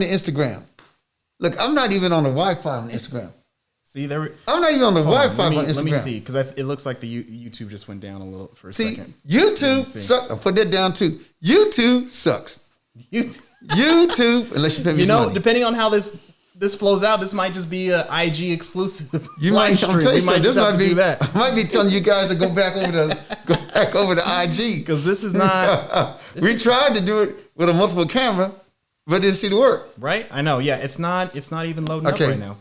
the Instagram. Look, I'm not even on the Wi-Fi on Instagram. See, I'm not even on the Wi-Fi on Instagram. Let me see, because it looks like the YouTube just went down a little for a second. YouTube sucks. I'm putting that down too. YouTube sucks. YouTube, unless you pay me some money. Depending on how this flows out, this might just be a IG exclusive. You might. I'm telling you, so this might be. I might be telling you guys to go back over to IG because this is not. We tried to do it with a multiple camera, but didn't see the work. Right? I know. Yeah, it's not even loading up right now.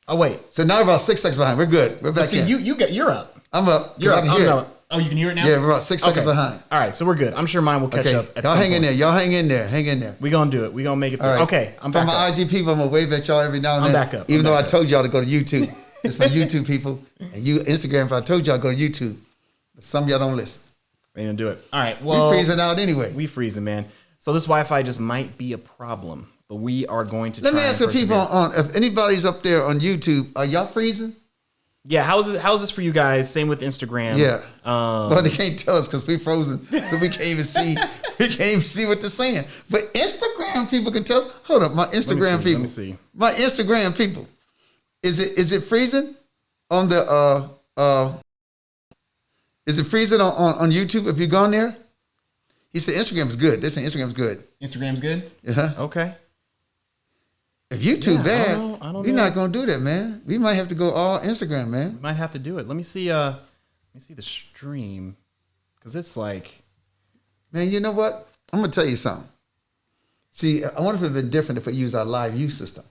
Oh wait. So now we're about 6 seconds behind. We're good. We're back in. You're up. I'm up. You're up. I can hear it. Oh, you can hear it now? Yeah, we're about 6 seconds behind. All right, so we're good. I'm sure mine will catch up at y'all some hang in point. there. Y'all hang in there. Hang in there. We're going to do it. We're going to make it through. Right. Okay, I'm back up. For my IG people, I'm going to wave at y'all every now and then. I'm back up. Even though I told y'all to go to YouTube. It's for YouTube people. And you Instagram, if I told y'all to go to YouTube. But some of y'all don't listen. They didn't do it. All right, well. We freezing out anyway. We freezing, man. So this Wi-Fi just might be a problem. But we are going to Let me ask the people if anybody's up there on YouTube, are y'all freezing? Yeah, how is this for you guys? Same with Instagram. Yeah. Well, they can't tell us because we're frozen, so we can't even see. We can't even see what they're saying. But Instagram people can tell us. Hold up, my Instagram people. Let me see. My Instagram people. Is it freezing on the Is it freezing on YouTube if you've gone there? He said Instagram's good. They say Instagram's good. Instagram's good? Yeah. Okay. If YouTube bad, we're not gonna do that, man. We might have to go all Instagram, man. We might have to do it. Let me see the stream. Cause it's like, man, you know what? I'm gonna tell you something. See, I wonder if it'd been different if we use our live view system.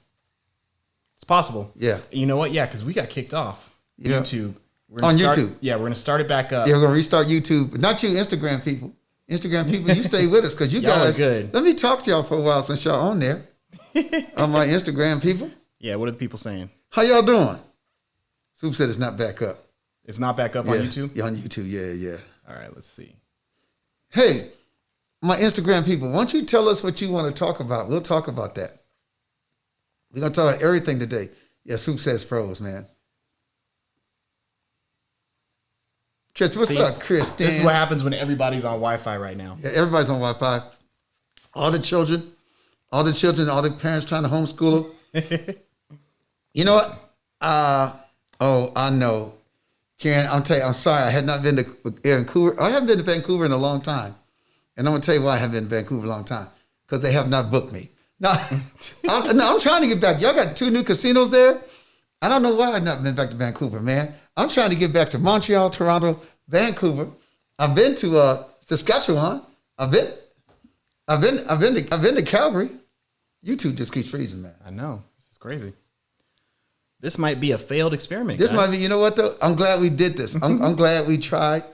It's possible. Yeah. You know what? Yeah, because we got kicked off YouTube. YouTube. Yeah, we're gonna start it back up. Yeah, we're gonna restart YouTube. Not you, Instagram people. Instagram people, you stay with us because you guys. Good. Let me talk to y'all for a while since y'all on there. On my Instagram people. Yeah, what are the people saying? How y'all doing? Soup said it's not back up. It's not back up on YouTube? Yeah, on YouTube, yeah. All right, let's see. Hey, my Instagram people, why don't you tell us what you want to talk about? We'll talk about that. We're going to talk about everything today. Yeah, Soup says froze, man. Chris, what's up, Chris? This is what happens when everybody's on Wi-Fi right now. Yeah, everybody's on Wi-Fi. All the children, all the parents trying to homeschool them. You know what? I know. Karen, I'm telling you, I'm sorry. I had not been to Vancouver. I haven't been to Vancouver in a long time. And I'm going to tell you why I haven't been to Vancouver in a long time. Because they have not booked me. No, I'm trying to get back. Y'all got 2 new casinos there. I don't know why I've not been back to Vancouver, man. I'm trying to get back to Montreal, Toronto, Vancouver. I've been to Saskatchewan. I've been to Calgary. YouTube just keeps freezing, man. I know. This is crazy. This might be a failed experiment. This might be, you know what though? I'm glad we did this. I'm glad we tried.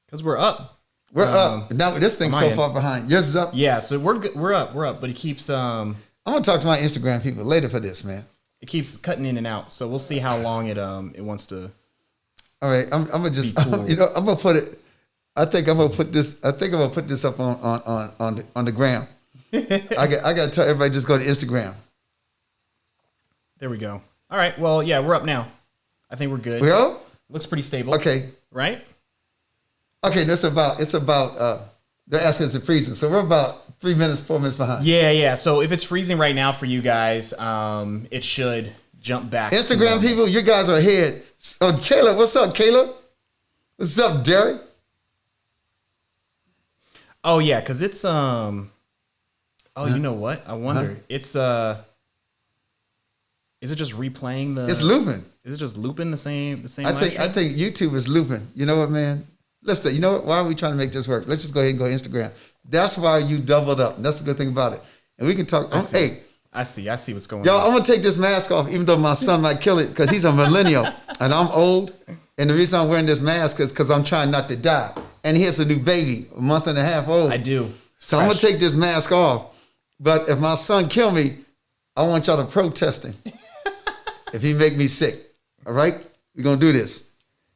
Because we're up. We're up. Now this thing's so far behind. Yours is up? Yeah, so we're good. We're up. But it keeps I'm gonna talk to my Instagram people later for this, man. It keeps cutting in and out. So we'll see how long it wants to. All right. I'm gonna just cool. I'm gonna put it. I think I'm gonna put this up on the gram. I gotta tell everybody just go to Instagram. There we go. All right. Well, yeah, we're up now. I think we're good. We up? Looks pretty stable. Okay. Right? Okay, it's about they're asking us to freezing. So we're about 4 minutes behind. Yeah. So if it's freezing right now for you guys, it should jump back. Instagram people, you guys are ahead. Oh, Kayla, what's up, Kayla? What's up, Derek? Oh yeah, because it's you know what? I wonder. It's is it just replaying the? It's looping. Is it just looping the same? I think YouTube is looping. You know what, man? You know what? Why are we trying to make this work? Let's just go ahead and go Instagram. That's why you doubled up. That's the good thing about it. And we can talk. Hey, I see what's going on. Y'all, I'm gonna take this mask off, even though my son might kill it because he's a millennial and I'm old. And the reason I'm wearing this mask is because I'm trying not to die. And he has a new baby, a month and a half old. I do. So I'm gonna take this mask off. But if my son kill me, I want y'all to protest him. If he make me sick, all right? We're gonna do this.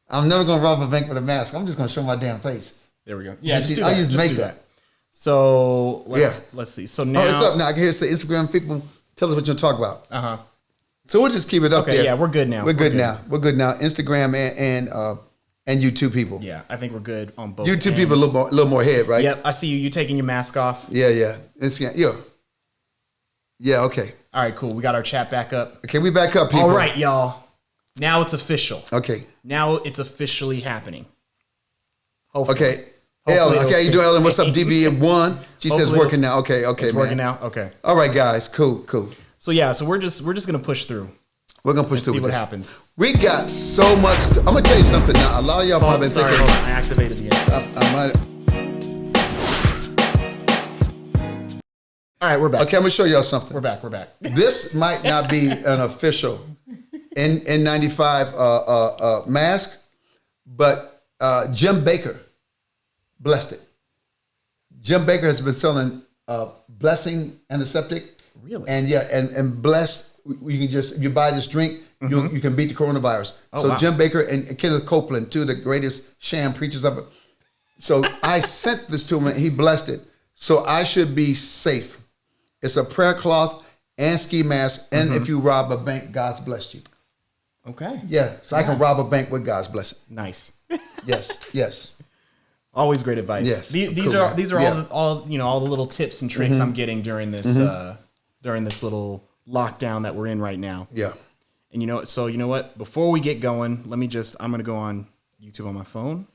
I'm never gonna rob a bank with a mask. I'm just gonna show my damn face. There we go. Yeah, I use makeup. So let's see. So now it's up now. I can hear say Instagram people tell us what you're gonna talk about. Uh-huh. So we'll just keep it up there. Yeah, we're good now. We're good now. We're good now. Instagram and you two people. Yeah, I think we're good on both. You two ends. people a little more head, right? Yep, I see you. You taking your mask off. Yeah. Yeah, okay. All right, cool. We got our chat back up. Okay, we back up, people. All right, y'all. Now it's official. Okay. Now it's officially happening. Hopefully. Okay. Ellen, okay, you doing, Ellen? What's up, DB1? She says working now. Okay, it's man. Working now? Okay. All right, guys. Cool. So yeah, so we're just gonna push through. We're gonna push through See with what this. happens. We got so much. I'm gonna tell you something now. A lot of y'all probably Sorry, thinking. hold on. I activated the intro. I might. All right, we're back. Okay, I'm gonna show y'all something. We're back. This might not be an official N95 mask, but Jim Baker blessed it. Jim Baker has been selling Blessing antiseptic. Really? And and Bless, you can just, if you buy this drink, you can beat the coronavirus. So wow. Jim Baker and Kenneth Copeland, two of the greatest sham preachers of it. So I sent this to him and he blessed it. So I should be safe. It's a prayer cloth and ski mask. And if you rob a bank, God's blessed you. Okay. Yeah. So I can rob a bank with God's blessing. Nice. Yes. Always great advice. Yes. These are all the little tips and tricks I'm getting during this little lockdown that we're in right now. Yeah. And you know what? Before we get going, I'm gonna go on YouTube on my phone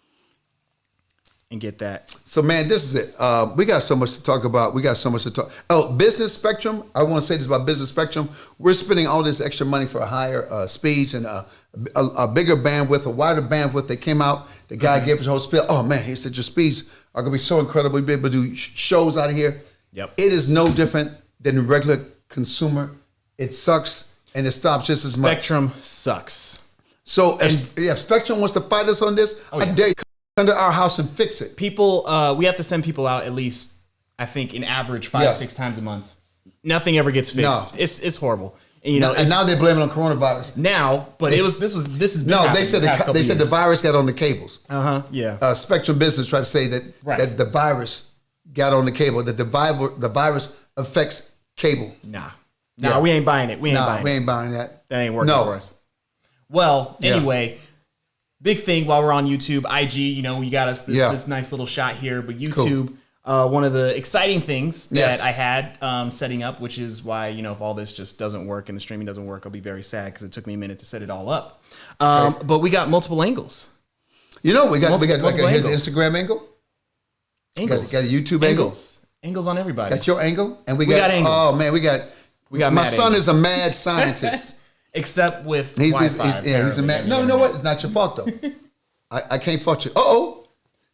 and get that. So man, this is it. We got so much to talk about. Oh, Business Spectrum. I want to say this about Business Spectrum. We're spending all this extra money for higher speeds and a bigger bandwidth, a wider bandwidth. They came out. The guy gave us a whole spiel. Oh man, he said your speeds are gonna be so incredible. We'll be able to do shows out of here. Yep. It is no different than a regular consumer. It sucks and it stops just as much. Spectrum sucks. So if Spectrum wants to fight us on this, I dare you. Under our house and fix it. People, we have to send people out at least, I think, in average 5-6 times a month. Nothing ever gets fixed. No. It's horrible. And and now they blame it on coronavirus. Now, but this is no. They said the virus got on the cables. Yeah. Spectrum Business tried to say that that the virus got on the cable. That the virus affects cable. Nah, we ain't buying it. We ain't buying that. That ain't working for us. Well, anyway. Big thing while we're on YouTube, IG, you got us this nice little shot here, but YouTube, one of the exciting things that I had setting up, which is why, if all this just doesn't work and the streaming doesn't work, I'll be very sad because it took me a minute to set it all up. But we got multiple angles. We got here's an Instagram angle. Angles. Got a YouTube angle. Angles on everybody. Got your angle? And we got angles. Oh man, we got my son is a mad scientist. Except with Wi-Fi. He's a man. No, you know what? It's not your fault though. I can't fault you. Uh-oh.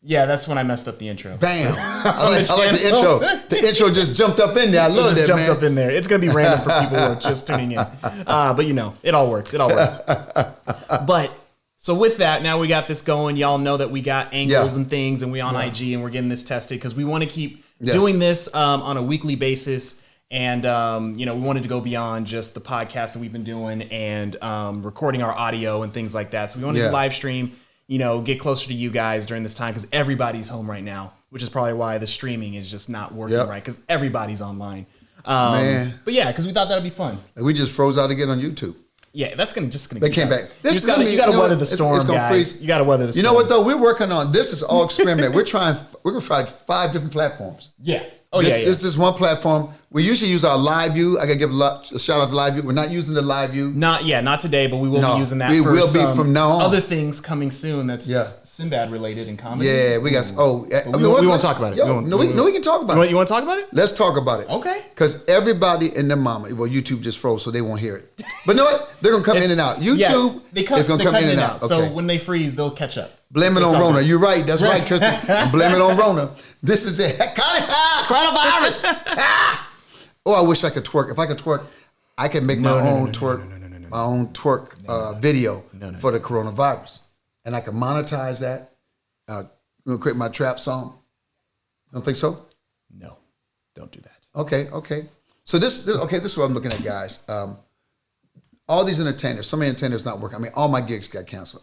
Yeah, that's when I messed up the intro. Bam. I like the intro. The intro just jumped up in there. I love that, man. Jumped up in there. It's going to be random for people who are just tuning in. But it all works. But so with that, now we got this going. Y'all know that we got angles and things, and we on IG, and we're getting this tested because we want to keep doing this on a weekly basis. And, we wanted to go beyond just the podcast that we've been doing and recording our audio and things like that. So we wanted to live stream, get closer to you guys during this time because everybody's home right now, which is probably why the streaming is just not working right because everybody's online. Man. But yeah, because we thought that'd be fun. We just froze out again on YouTube. Yeah, that's gonna keep They came back. You got to weather the storm, it's gonna guys. Freeze. You got to weather the storm. You know what though? We're working on this. Is all experiment. We're gonna try 5 different platforms. Yeah. This is one platform. We usually use our live view. I gotta give a shout out to live view. We're not using the live view. Not today, but we will be using that. We will be from now on. Other things coming soon. That's Sinbad related and comedy. Yeah, we got. We won't talk about it. We can talk about it. You want to talk about it? Let's talk about it. Okay. Because everybody and their mama. Well, YouTube just froze, so they won't hear it. But you know what? They're gonna come in and out. YouTube is gonna come in and out. So when they freeze, they'll catch up. Blame it on Rona. You're right. That's right, Kristen. Blame it on Rona. This is it. Coronavirus. Oh, I wish I could twerk. If I could twerk, I could make my own twerk video for the coronavirus, and I can monetize that. Create my trap song. Don't think so? No, don't do that. Okay. So this is what I'm looking at, guys. All these entertainers. Some entertainers not working. I mean, all my gigs got canceled.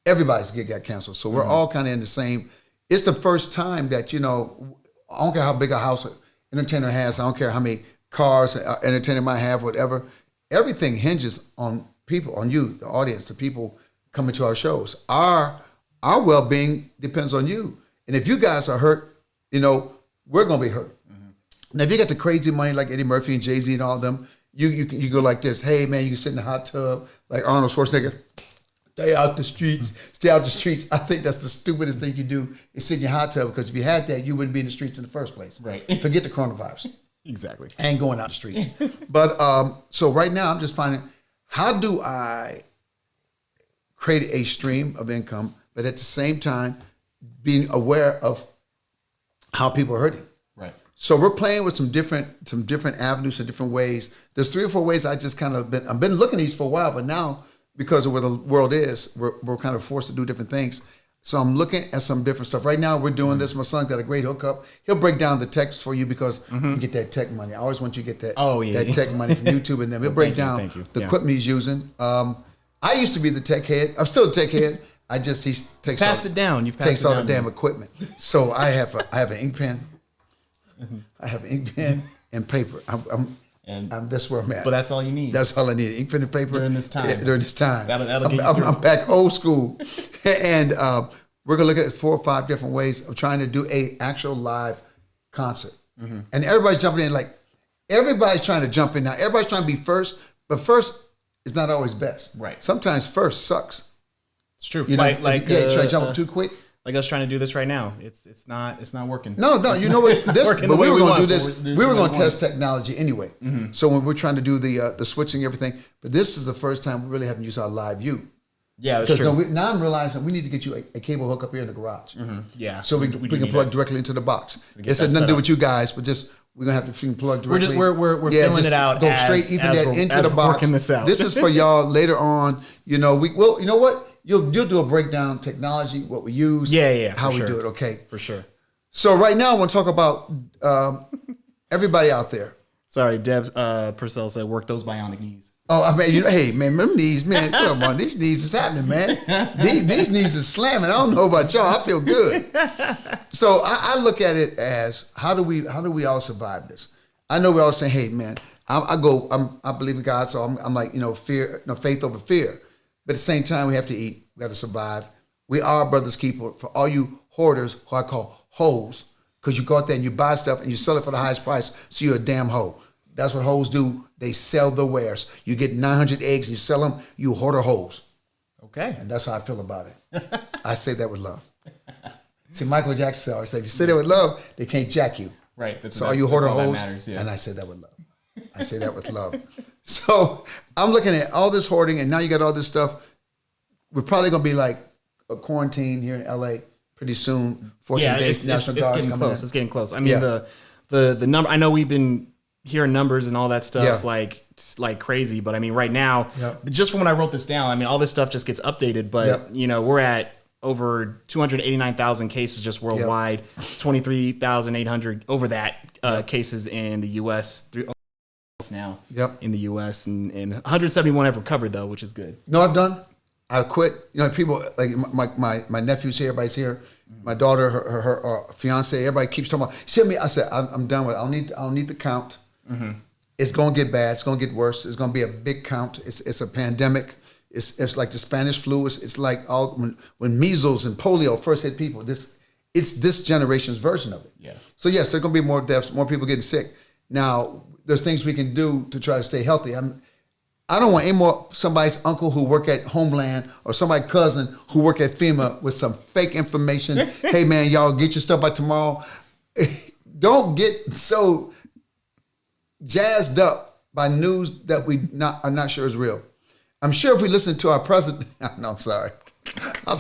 Everybody's gig got canceled. So we're all kind of in the same. It's the first time that, I don't care how big a house an entertainer has. I don't care how many cars an entertainer might have, whatever. Everything hinges on people, on you, the audience, the people coming to our shows. Our well-being depends on you. And if you guys are hurt, we're gonna be hurt. Now, if you got the crazy money like Eddie Murphy and Jay-Z and all of them, you go like this. Hey, man, you can sit in the hot tub like Arnold Schwarzenegger. Stay out the streets. Stay out the streets. I think that's the stupidest thing you do is sit in your hot tub, because if you had that, you wouldn't be in the streets in the first place. Right. Forget the coronavirus. Exactly. I ain't going out the streets. But so right now, I'm just finding, how do I create a stream of income, but at the same time being aware of how people are hurting? Right. So we're playing with some different avenues, some different ways. There's 3 or 4 ways I just I've been looking at these for a while, but now because of where the world is, we're kind of forced to do different things. So I'm looking at some different stuff. Right now we're doing this. My son's got a great hookup. He'll break down the text for you because you get that tech money. I always want you to get that that tech money from YouTube, and then he'll break down the equipment he's using. I used to be the tech head. I'm still a tech head. He takes Passed it down. You've passed takes it all down the damn equipment. So I have an ink pen. I have an ink pen and paper. That's where I'm at. But that's all you need. That's all I need. Ink pen and paper during this time. That'll get you through. I'm back old school, and we're gonna look at 4 or 5 different ways of trying to do a actual live concert. And everybody's jumping in. Like, everybody's trying to jump in now. Everybody's trying to be first, but first is not always best. Right. Sometimes first sucks. It's true. Try to jump too quick. Like us trying to do this right now. It's not working. No, you know what? But we were going to do this. We were going to test it. technology anyway. So when we're trying to do the switching and everything, but this is the first time we really haven't used our live view. Yeah, that's true. Now I'm realizing we need to get you a cable hook up here in the garage. Yeah. So we can plug directly into the box. It's nothing to do with you guys, but just we're gonna have to plug directly. We're filling it out. Go straight Ethernet into the box. Working this out. This is for y'all later on. You know what? You'll do a breakdown technology, what we use, how we do it, okay? For sure. So right now I want to talk about everybody out there. Sorry, Deb Purcell said, work those bionic knees. Oh, I mean, hey, man, them knees, man, come on, these knees is happening, man. These knees is slamming. I don't know about y'all. I feel good. So I look at it as, how do we all survive this? I know we all saying, hey, man, I believe in God, so I'm like, faith over fear. But at the same time, we have to eat. We got to survive. We are brother's keeper. For all you hoarders, who I call hoes, because you go out there and you buy stuff and you sell it for the highest price, so you're a damn hoe. That's what hoes do. They sell the wares. You get 900 eggs and you sell them, you hoarder hoes. Okay. And that's how I feel about it. I say that with love. See, Michael Jackson always said, if you say that with love, they can't jack you. Right. So are you hoarder hoes? Matters, yeah. And I say that with love. I say that with love. So I'm looking at all this hoarding, and now you got all this stuff. We're probably going to be like a quarantine here in LA pretty soon. 14 days. It's getting close. It's getting close. I mean, the number, I know we've been hearing numbers and all that stuff like crazy, but I mean, right now, just from when I wrote this down, I mean, all this stuff just gets updated, but we're at over 289,000 cases just worldwide, 23,800 over that cases in the U.S. now in the U.S. and 171 have recovered though, which is good. No, I've done. I quit. People like my nephews here, everybody's here. My daughter, her fiance, everybody keeps talking about. She me. I said, I'm done with it. I don't need the count. It's gonna get bad. It's gonna get worse. It's gonna be a big count. It's a pandemic. It's like the Spanish flu. It's like when measles and polio first hit people. It's this generation's version of it. Yeah. So yes, there's gonna be more deaths, more people getting sick. Now there's things we can do to try to stay healthy. I don't want any more somebody's uncle who work at Homeland or somebody's cousin who work at FEMA with some fake information. Hey man, y'all get your stuff by tomorrow. Don't get so jazzed up by news that are not sure is real. I'm sure if we listen to our president, no, I'm sorry. Our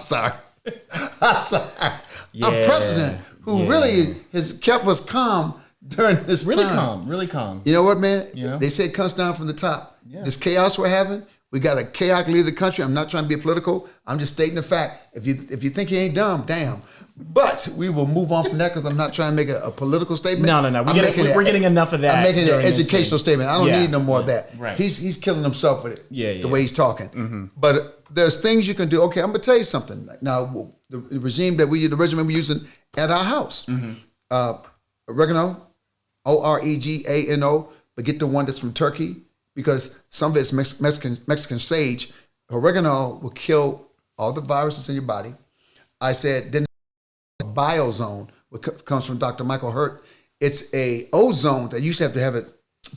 president who really has kept us calm during this time. Really calm. You know what, man? They say it comes down from the top. Yeah. This chaos we're having, we got a chaotic leader of the country. I'm not trying to be political. I'm just stating the fact. If you think he ain't dumb, damn. But we will move on from that because I'm not trying to make a political statement. No. We're getting enough of that. I'm making an educational statement. I don't need no more of that. Right. He's killing himself with it. The way he's talking. But there's things you can do. Okay, I'm gonna tell you something. Now the regimen we're using at our house. Oregano, Oregano, but get the one that's from Turkey because some of it's Mexican sage. Oregano will kill all the viruses in your body. I said, then the biozone, which comes from Dr. Michael Hurt. It's a ozone that you used to have it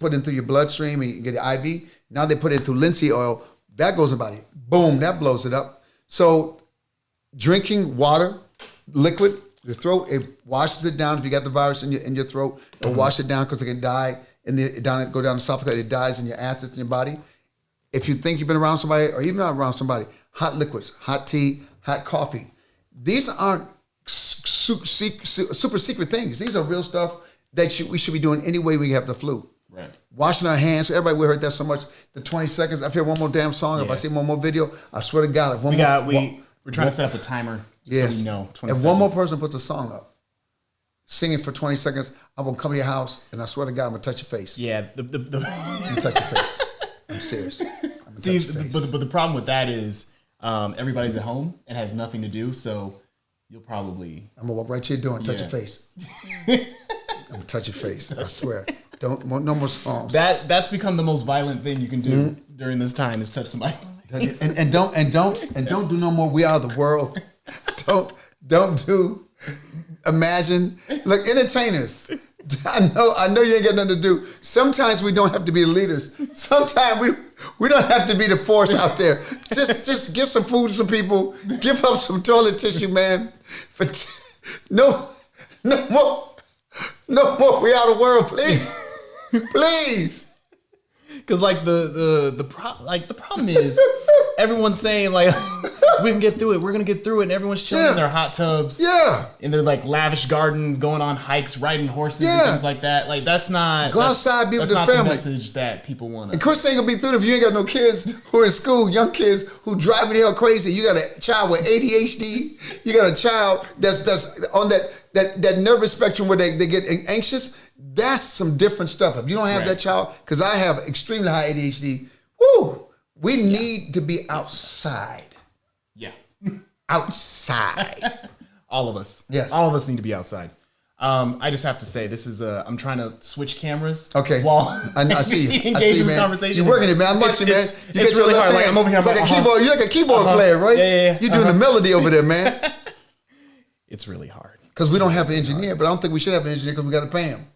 put in through your bloodstream and you get an IV. Now they put it through linseed oil. That goes in the body. Boom, that blows it up. So drinking water, liquid, your throat, it washes it down. If you got the virus in your throat, it'll wash it down because it can die go down the esophagus. It dies in your acids in your body. If you think you've been around somebody or even not around somebody, hot liquids, hot tea, hot coffee. These aren't super secret things. These are real stuff that we should be doing any way we have the flu. Right. Washing our hands. Everybody, we heard that so much. The 20 seconds. If I hear one more damn song, if I see one more video, I swear to God, if we're trying to set up a timer. Yes. So we know 20 if seconds. One more person puts a song up, singing for 20 seconds, I'm gonna come to your house and I swear to God, I'm gonna touch your face. Yeah. I'm gonna touch your face. I'm serious. See, but the problem with that is everybody's at home and has nothing to do, so you'll probably. I'm gonna walk right to your door and touch your face. I'm gonna touch your face. I swear. No more songs. That's become the most violent thing you can do during this time is touch somebody. And don't do no more We Are the World. Don't do Imagine. Look, entertainers. I know you ain't got nothing to do. Sometimes we don't have to be the leaders. Sometimes we don't have to be the force out there. Just give some food to some people. Give up some toilet tissue, man. No more We Are the World, please. Please. Because like the problem is everyone's saying like we can get through it. We're gonna get through it, and everyone's chilling in their hot tubs. Yeah. In their like lavish gardens, going on hikes, riding horses, and things like that. Like that's not go outside, be with your family. That's the message that people want. And Chris ain't gonna be through it if you ain't got no kids who are in school, young kids who driving the hell crazy. You got a child with ADHD. You got a child that's on that nervous spectrum where they get anxious. That's some different stuff. If you don't have that child, because I have extremely high ADHD, we need to be outside. Yeah. Outside. All of us. Yes. All of us need to be outside. I just have to say, this is I'm trying to switch cameras. Okay. While I see you. engage in this conversation. You're working it, man. I'm watching, man. It's really hard. Like I'm over here. It's like a keyboard. You're like a keyboard player, right? Yeah. You're doing the melody over there, man. It's really hard. Because we don't have an engineer, but I don't think we should have an engineer because we got to pay him.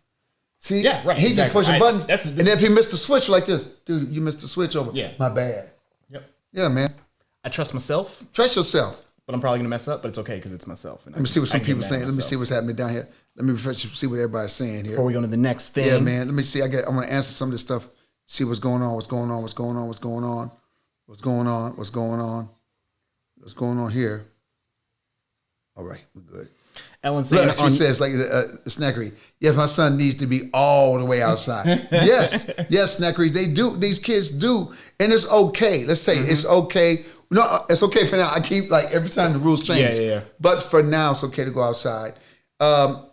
See, yeah, right. He's just pushing buttons. And if he missed the switch like this, dude, you missed the switch over. Yeah. My bad. Yep. Yeah, man. I trust myself. Trust yourself. But I'm probably going to mess up, but it's okay because it's myself. And let me see what some people are saying. Let me see what's happening down here. Let me see what everybody's saying here. Before we go to the next thing. Yeah, man. Let me see. I'm going to answer some of this stuff. See what's going on. What's going on here. All right. We're good. Ellen saying look, she says, like, Snackery, yes, my son needs to be all the way outside. Yes, Snackery, they do. These kids do. And it's okay. Let's say it's okay. No, it's okay for now. I keep, like, every time the rules change. Yeah. But for now, it's okay to go outside. Go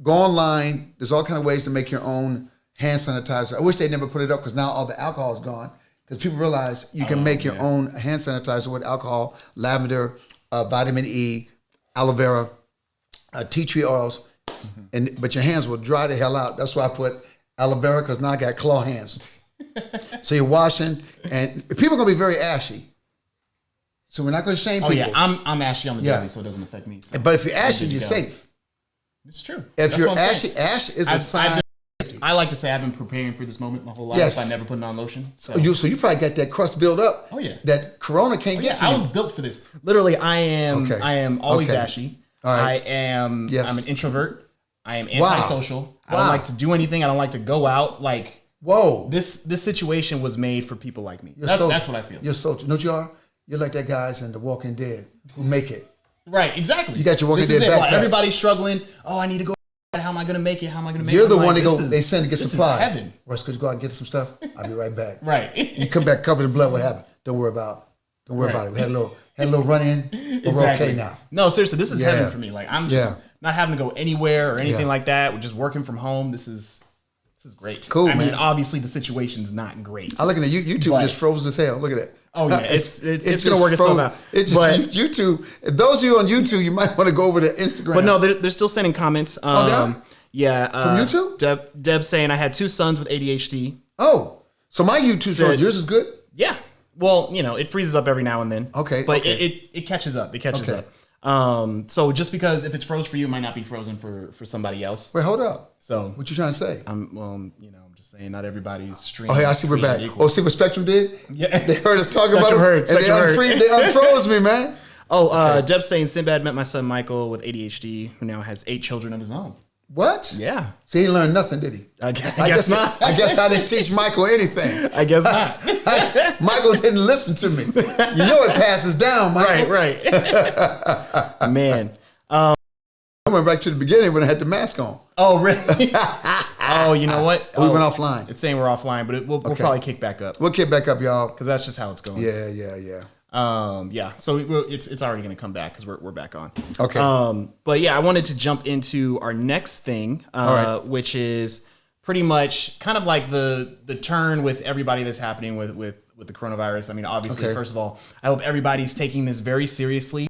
online. There's all kind of ways to make your own hand sanitizer. I wish they never put it up because now all the alcohol is gone. Because people realize you can make your own hand sanitizer with alcohol, lavender, vitamin E, aloe vera, tea tree oils, but your hands will dry the hell out. That's why I put aloe vera because now I got claw hands. So you're washing, and people are gonna be very ashy. So we're not gonna shame people. Yeah, I'm ashy on the daily, so it doesn't affect me. So but if you're ashy, you're safe. It's true. If you're ashy, ash is a sign. I like to say I've been preparing for this moment my whole life. Yes. I never put on lotion. So you probably got that crust built up. Oh yeah. That Corona can't get to you. I was built for this. Literally, I am always ashy. All right. I'm an introvert. I am antisocial. Wow. I don't like to do anything. I don't like to go out. Like, whoa. This situation was made for people like me. That's what I feel. You're social. You know what you are? You're like that guys in The Walking Dead who make it. Right, exactly. You got your Walking Dead backpack. Everybody's struggling. Oh, I need to go. How am I going to make it? You're the one they send to get supplies. This is heaven. Russ, could you go out and get some stuff? I'll be right back. Right. You come back covered in blood. What happened? Don't worry about it. We had a little run in, but we're okay now. No, seriously, this is heaven for me. Like I'm just not having to go anywhere or anything like that. We're just working from home. This is great. Cool, man. I mean, obviously the situation's not great. I look at it. YouTube just froze as hell. Look at it. Oh yeah, it's gonna work itself out. It's just YouTube. If those of you on YouTube, you might want to go over to Instagram. But no, they're still sending comments. Yeah. From YouTube? Deb saying I had 2 sons with ADHD. Oh, so my YouTube yours is good? Yeah. Well, you know, it freezes up every now and then. Okay. But okay. it catches up. It catches Okay. up. So just because if it's froze for you, it might not be frozen for somebody else. Wait, hold up. So What you trying to say? I'm just saying not everybody's stream. Oh, hey, I see we're back. equal. Oh, see what Spectrum did? Yeah. They heard us talking Spectrum about it, heard, and they Spectrum heard. unfroze me, man. Oh, Deb's saying Sinbad met my son Michael with ADHD, who now has 8 children of his own. What? Yeah. See, he learned nothing, did he? I guess not. I guess I didn't teach Michael anything. I guess not. Michael didn't listen to me. You know it passes down, Michael. Right. Man. I went back to the beginning when I had the mask on. Oh, really? Oh, you know what? We went offline. It's saying we're offline, but we'll probably kick back up We'll get back up, y'all. because that's just how it's going. Yeah. Yeah. So it's already going to come back because we're back on. Okay. But yeah, I wanted to jump into our next thing, right. which is pretty much kind of like the turn with everybody that's happening with the coronavirus. I mean, obviously, Okay. first of all, I hope everybody's taking this very seriously.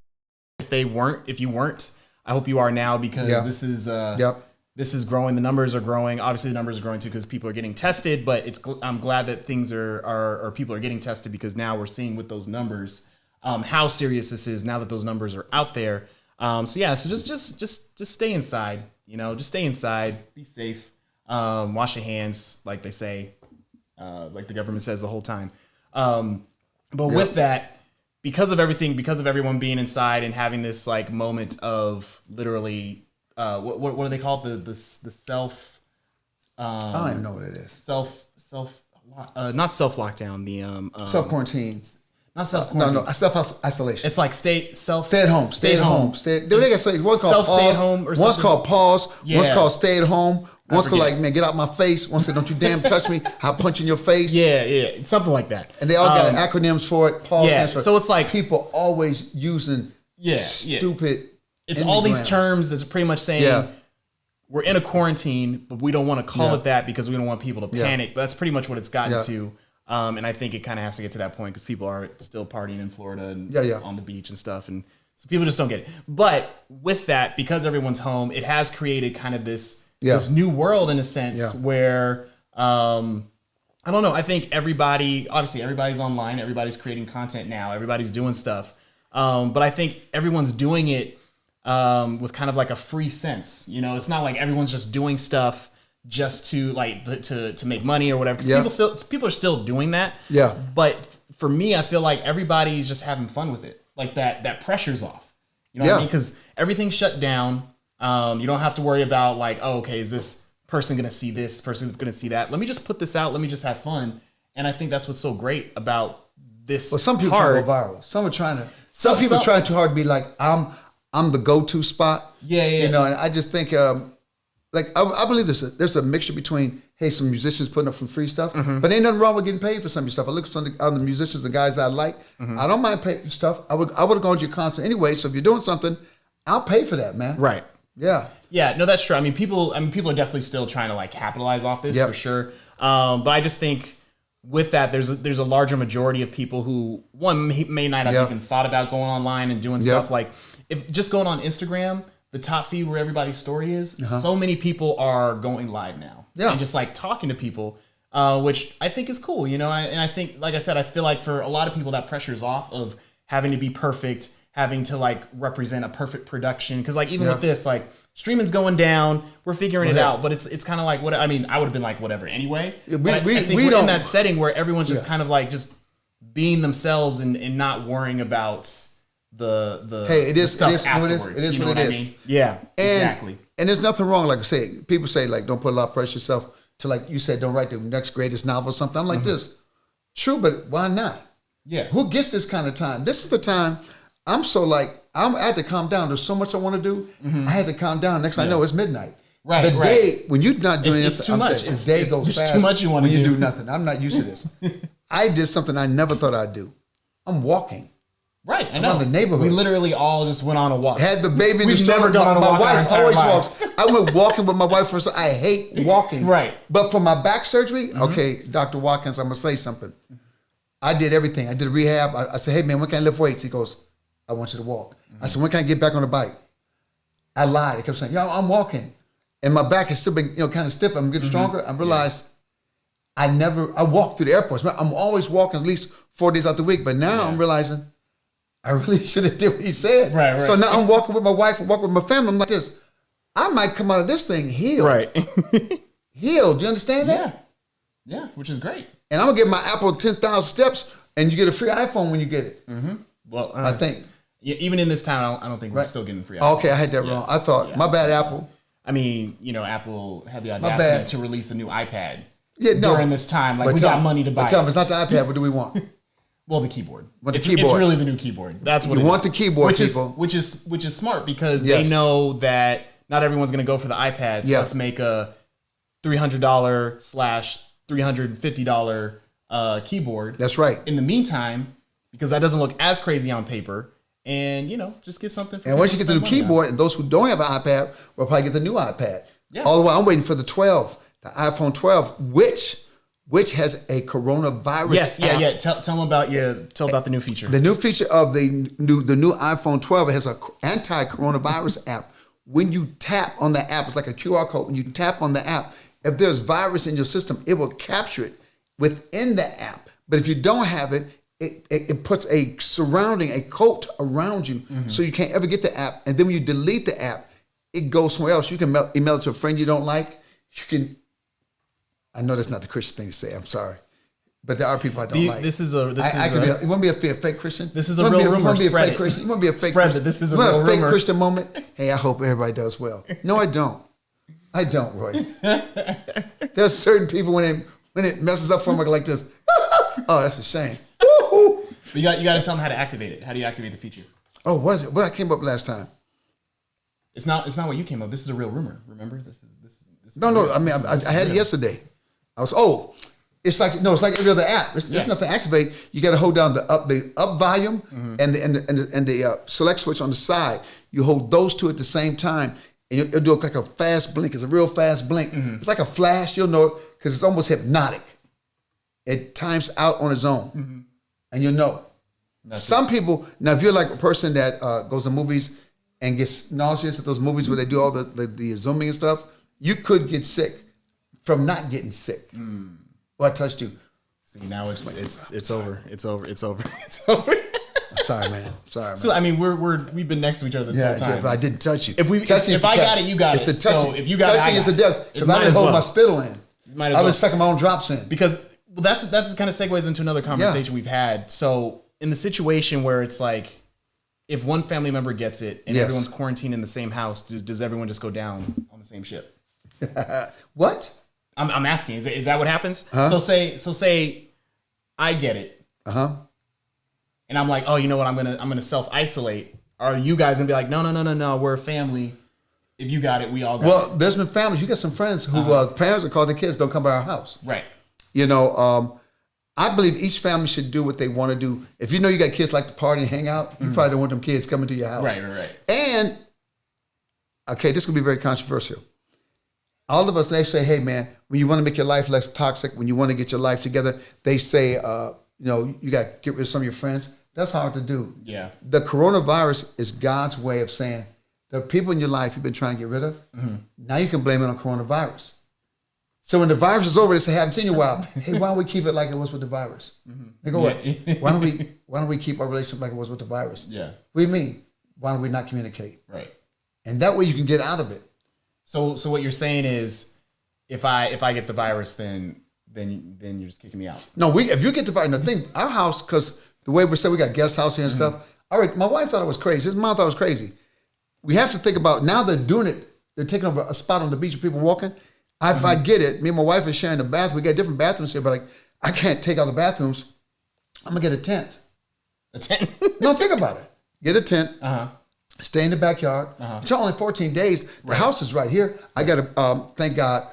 If you weren't, I hope you are now because Yeah. this is Yep. this is growing. The numbers are growing. Obviously, the numbers are growing too because people are getting tested. But I'm glad that things are people are getting tested because now we're seeing with those numbers how serious this is now that those numbers are out there. So just stay inside. You know, just stay inside. Be safe. Wash your hands, like they say, like the government says the whole time. But with that, because of everything, because of everyone being inside and having this like moment of literally, what do they call it? The self. I don't even know what it is. Not self lockdown. The Self quarantine. not self quarantine. No, self isolation. It's like stay at home. Stay at home. They got one's called Self-stay at pause. home or One's something. called pause. Yeah. One's called stay at home. One's called forget. like, man, get out my face. One said, don't you damn touch me. I'll punch in your face. Yeah, something like that. And they all got acronyms for it. Pause Yeah, stands for so it's like- people always using stupid. It's all these enneagrams. terms that's pretty much saying Yeah. we're in a quarantine, but we don't want to call Yeah. it that because we don't want people to Yeah. panic. But that's pretty much what it's gotten Yeah. to. And I think it kind of has to get to that point because people are still partying in Florida and Yeah. on the beach and stuff. And so people just don't get it. But with that, because everyone's home, it has created kind of this new world in a sense where, I don't know. I think obviously everybody's online. Everybody's creating content now. Everybody's doing stuff. But I think everyone's doing it with kind of like a free sense. You know, it's not like everyone's just doing stuff just to like to make money or whatever. Because people are still doing that. Yeah. But for me, I feel like everybody's just having fun with it. Like that pressure's off. You know what I mean? Because everything's shut down. You don't have to worry about like, oh, okay, is this person gonna see this? Person's gonna see that? Let me just put this out. Let me just have fun. And I think that's what's so great about this. Well, some people try to go viral. Some are trying to. Some people trying too hard to be like, I'm the go-to spot. Yeah. You know, and I just think, like, I believe there's a mixture between, hey, some musicians putting up some free stuff, but ain't nothing wrong with getting paid for some of your stuff. I look at some of the musicians and guys that I like. I don't mind paying for stuff. I would have gone to your concert anyway. So if you're doing something, I'll pay for that, man. Right. Yeah. Yeah, no, that's true. I mean, people are definitely still trying to like capitalize off this for sure. But I just think with that, there's a larger majority of people who may not have even thought about going online and doing stuff like if just going on Instagram, the top feed where everybody's story is. So many people are going live now and just like talking to people, which I think is cool. You know, and I think, like I said, I feel like for a lot of people that pressure is off of having to be perfect, having to like represent a perfect production. Because like even with this, like streaming's going down, we're figuring it out, but it's kind of like what I mean. I would have been like whatever anyway. I think we're in that setting where everyone's just kind of like just being themselves and not worrying about the hey, it is stuff it is afterwards. what it is. You know what what it I is. mean? Yeah, exactly. And there's nothing wrong. Like I say, people say like don't put a lot of pressure yourself to like you said don't write the next greatest novel or something. I'm like this. True, but why not? Yeah. Who gets this kind of time? This is the time. I had to calm down. There's so much I want to do. I had to calm down. Next thing I know, it's midnight. Right, the day when you're not doing it's this, too much. The day goes It's fast. too much you want to when you do. do nothing. I'm not used to this. I did something I never thought I'd do. I'm walking. Right, I know. Around the neighborhood. We literally all just went on a walk. Had the baby in the We've stroller. never gone on a walk My our wife entire always lives. walks. I went walking with my wife first. I hate walking. Right. But for my back surgery, okay, Dr. Watkins, I'm going to say something. I did everything. I did rehab. I said, hey, man, when can I lift weights? He goes, I want you to walk. I said, when can I get back on the bike? I lied. I kept saying, yo, I'm walking. And my back has still been, kind of stiff. I'm getting stronger. I realized I walk through the airports. I'm always walking at least 4 days out the week. But now I'm realizing I really should have did what he said. Right. So now I'm walking with my wife and walking with my family. I'm like this. I might come out of this thing healed. Right. Healed. Do you understand that? Yeah, which is great. And I'm going to give my Apple 10,000 steps, and you get a free iPhone when you get it. Mm-hmm. Well, I think. Yeah, even in this time, I don't think we're still getting free iPhone. Okay, I had that wrong. I thought, my bad, Apple. I mean, Apple had the audacity to release a new iPad during this time. Like, we got money to buy it. Tell them, it's not the iPad. What do we want? Well, the keyboard. It's really the new keyboard. That's what you want. The keyboard, people. Which is smart because they know that not everyone's going to go for the iPad. So let's make a $300/$350 keyboard. That's right. In the meantime, because that doesn't look as crazy on paper, and just give something. And once you get the new keyboard, and those who don't have an iPad will probably get the new iPad. Yeah. All the way, I'm waiting for the 12, the iPhone 12, which has a coronavirus app. Tell them about the new feature. The new feature of the new iPhone 12, it has an anti-coronavirus app. When you tap on the app, it's like a QR code. When you tap on the app, if there's virus in your system, it will capture it within the app. But if you don't have it, it puts a coat around you, so you can't ever get the app. And then when you delete the app, it goes somewhere else. You can email it to a friend you don't like. You can. I know that's not the Christian thing to say. I'm sorry, but there are people I don't like. You want to be a fake Christian? This is a real rumor. You want to be a fake Christian? You want to be a fake Christian? This is a real rumor. Fake Christian moment. Hey, I hope everybody does well. No, I don't. I don't, Royce. There's certain people when it messes up for them like this. Oh, that's a shame. But you got to tell them how to activate it. How do you activate the feature? Oh, what I came up last time? It's not what you came up. This is a real rumor. Remember this is No. I mean, I had it yesterday. It's like every other app. There's nothing to activate. You got to hold down the up volume and the select switch on the side. You hold those two at the same time, and it'll do like a fast blink. It's a real fast blink. It's like a flash. You'll know it because it's almost hypnotic. It times out on its own, and you'll know. Some people, now if you're like a person that goes to movies and gets nauseous at those movies where they do all the zooming and stuff, you could get sick from not getting sick. Well, I touched you. See, now it's over. It's over. Sorry, man. So I mean, we've been next to each other this whole time. Yeah, but I didn't touch you. If I got it, you got it. It's the touching. So if you got touching is the death because I didn't hold my spittle in. I've been sucking my own drops in. Because that's kind of segues into another conversation we've had. So in the situation where it's like, if one family member gets it and everyone's quarantined in the same house, does everyone just go down on the same ship? What? I'm asking. Is that what happens? So say I get it. And I'm like, oh, you know what? I'm gonna self-isolate. Are you guys gonna be like, no, we're a family. If you got it, we all got it. Well, there's been families. You got some friends who parents are calling their kids, don't come by our house. Right. I believe each family should do what they want to do. If you know you got kids like to party and hang out, you probably don't want them kids coming to your house. Right. And, okay, this could be very controversial. All of us, they say, hey, man, when you want to make your life less toxic, when you want to get your life together, they say, you got to get rid of some of your friends. That's hard to do. Yeah. The coronavirus is God's way of saying, the people in your life you've been trying to get rid of, now you can blame it on coronavirus. So when the virus is over, they say, haven't seen you in a while. Hey, why don't we keep it like it was with the virus? They go, why don't we keep our relationship like it was with the virus? Yeah. What do you mean? Why don't we not communicate? Right. And that way you can get out of it. So what you're saying is, if I get the virus, then you're just kicking me out. No, if you get the virus, the thing, our house, because the way we said we got guest house here and stuff. All right, my wife thought it was crazy. His mom thought it was crazy. We have to think about now they're doing it. They're taking over a spot on the beach with people walking. If I get it, me and my wife are sharing the bathroom. We got different bathrooms here, but like I can't take out the bathrooms. I'm gonna get a tent. A tent? No, think about it. Get a tent. Stay in the backyard. It's only 14 days. The house is right here. I got a thank God.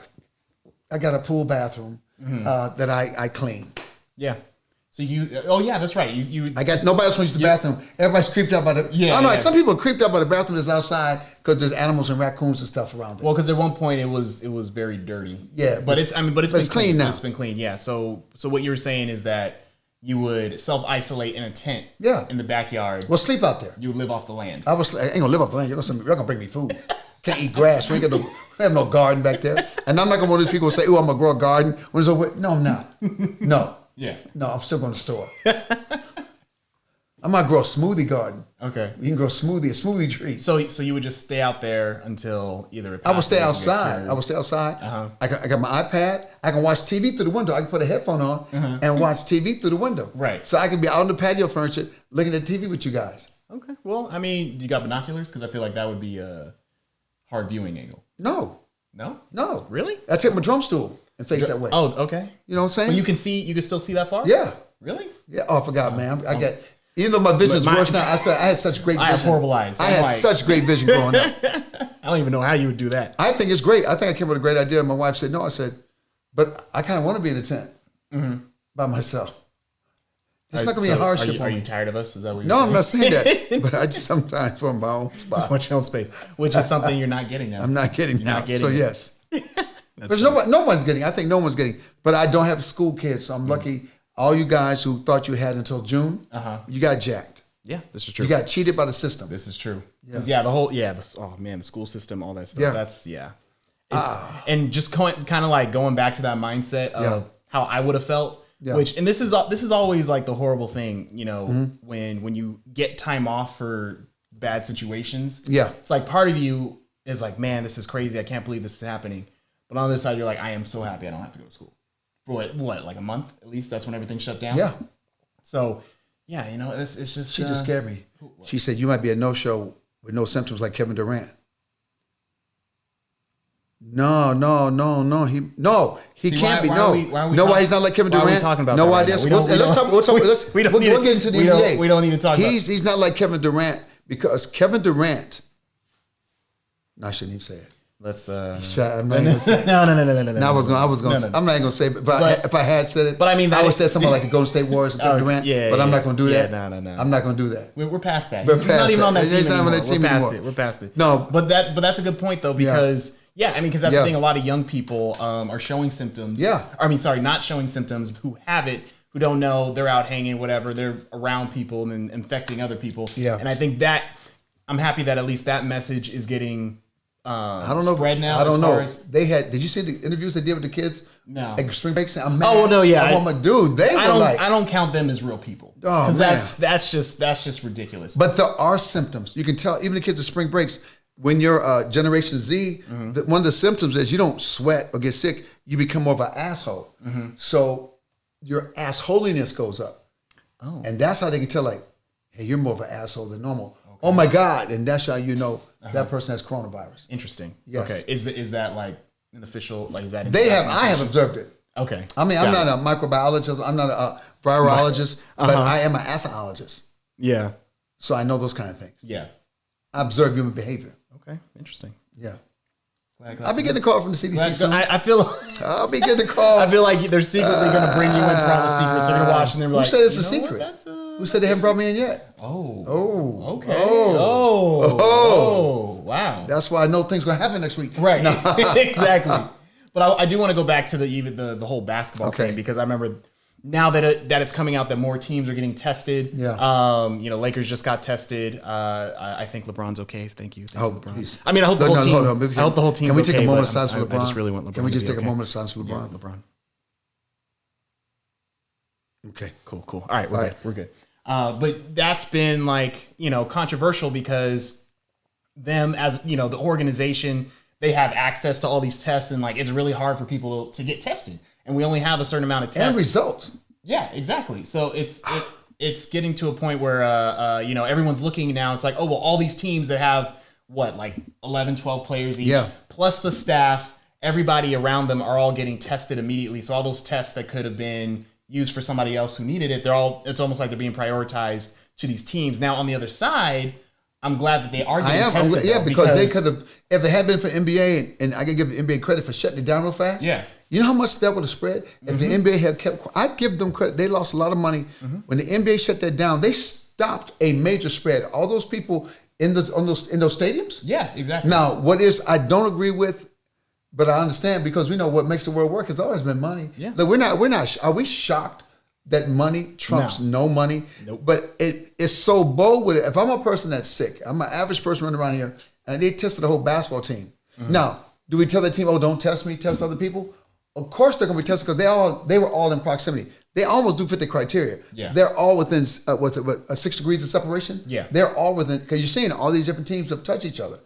I got a pool bathroom that I clean. Yeah. So that's right. I got nobody else wants to use the bathroom. Everybody's creeped out by the. I don't know. Some people are creeped out by the bathroom that's outside because there's animals and raccoons and stuff around it. Well, because at one point it was very dirty. Yeah, but it's been clean now. It's been clean. Yeah. So what you were saying is that you would self-isolate in a tent. Yeah. In the backyard. Well, sleep out there. You would live off the land. I ain't gonna live off the land. You're gonna bring me food. Can't eat grass. We have no garden back there. And I'm not gonna want these people to say, "Oh, I'm gonna grow a garden." When it's over, no, I'm not. No. Yeah. No, I'm still going to store. I might grow a smoothie garden. Okay. You can grow a smoothie tree. So you would just stay out there until either. I would stay outside. Uh-huh. I got my iPad. I can watch TV through the window. I can put a headphone on and watch TV through the window. Right. So I can be out on the patio furniture looking at TV with you guys. Okay. Well, I mean, you got binoculars? Because I feel like that would be a hard viewing angle. No. No. Really? I take my drum stool and face that way. Oh, okay. You know what I'm saying? Well, you can still see that far? Yeah. Really? Yeah. Oh, I forgot, man. I got. Even though my vision's worse now, I had such great vision. I have horrible eyes. I had such great vision growing up. I don't even know how you would do that. I think it's great. I think I came up with a great idea. My wife said no. I said, but I kind of want to be in a tent by myself. It's not going to be a hardship. Are you tired of us? Is that what you're No, saying? I'm not saying that. But I just sometimes want my own spot. Want your own space, which is something you're not getting now. I'm not getting now. So it. yes. There's no one's getting. I think no one's getting. But I don't have school kids, so I'm lucky. All you guys who thought you had until June, you got jacked. Yeah, this is true. You got cheated by the system. This is true. Because the school system, all that stuff. Yeah. That's It's and just kind of like going back to that mindset of how I would have felt. Yeah. Which and this is always like the horrible thing, you know, when you get time off for bad situations. Yeah. It's like part of you is like, man, this is crazy. I can't believe this is happening. But on the other side, you're like, I am so happy I don't have to go to school for what like a month at least. That's when everything shut down. Yeah. So. Yeah, you know, it's just... She just scared me. She said, you might be a no-show with no symptoms like Kevin Durant. No. He can't be. Why he's not like Kevin Durant? Why are we talking about no that idea. right now? We'll get into the NBA. We don't need to talk about He's not like Kevin Durant because Kevin Durant... No, I shouldn't even say it. Let's I'm not even gonna say it. No. I was going to. I'm not even going to say it. But if I had said it, but I mean, I would say something like the Golden State Warriors and Kevin Durant. But I'm not going to do that. No. I'm not going to do that. We're past that. We're He's past not even that. on that He's team not on anymore. that team anymore. We're past it. No, but that's a good point though because because that's the thing. A lot of young people are showing symptoms. Yeah. I mean, sorry, not showing symptoms. Who have it? Who don't know? They're out hanging, whatever. They're around people and infecting other people. Yeah. And I think that I'm happy that at least that message is getting. I don't know. Spread now. I don't know. They had. Did you see the interviews they did with the kids? No. Like spring breaks. I'm mad. Oh no, yeah. I'm my dude. They were like. I don't count them as real people. Oh man. That's just ridiculous. But there are symptoms. You can tell even the kids at spring breaks when you're Generation Z. One of the symptoms is you don't sweat or get sick. You become more of an asshole. So your assholiness goes up. Oh. And that's how they can tell. Like, hey, you're more of an asshole than normal. Okay. Oh my God! And that's how you know. That person has coronavirus. Interesting. Yes. Okay. Is that like an official? Like, is that? I have observed it. Okay. I mean, I'm not a microbiologist. I'm not a virologist, but I am an assaologist. Yeah. So I know those kind of things. Yeah. I observe human behavior. Okay. Interesting. Yeah. I'll be getting a call from the CDC soon. I feel. I'll be getting a call. I feel like they're secretly going to bring you in for all the secrets. They're going to watch and they're like, who said it's a secret? Who said they haven't brought me in yet? Oh. Okay. Oh. Wow. That's why I know things going to happen next week. Right. No. Exactly. But I do want to go back to the whole basketball thing because I remember now that it's coming out that more teams are getting tested. Yeah. Lakers just got tested. I think LeBron's okay. Thank you. Oh, LeBron. please. I mean, I hope the whole team. Hold on. I hope the whole team's okay. Can we take a moment of but silence for LeBron? I just really want LeBron. Can we just to be take okay. a moment of silence for LeBron? Yeah, LeBron. Okay. Cool. All right, we're good. But that's been controversial because them as the organization, they have access to all these tests and it's really hard for people to get tested, and we only have a certain amount of tests and results. Yeah, exactly. So it's getting to a point where everyone's looking now. It's like, oh well, all these teams that have 11, 12 players each, plus the staff, everybody around them are all getting tested immediately. So all those tests that could have been used for somebody else who needed it, it's almost like they're being prioritized to these teams. Now on the other side, I'm glad that they are getting tested. Because they could have, if it had been for NBA, and I can give the NBA credit for shutting it down real fast. Yeah. You know how much that would have spread? If the NBA had kept, I'd give them credit. They lost a lot of money. When the NBA shut that down, they stopped a major spread. All those people in those stadiums? Yeah, exactly. Now, I don't agree with, but I understand because we know what makes the world work has always been money. Yeah. Look, are we shocked that money trumps no money? Nope. But it's so bold with it. If I'm a person that's sick, I'm an average person running around here, and they tested the whole basketball team. Now, do we tell the team, oh, don't test me, test other people? Of course they're going to be tested because they were all in proximity. They almost do fit the criteria. Yeah. They're all within 6 degrees of separation. Yeah. They're all within, because you're seeing all these different teams have touched each other.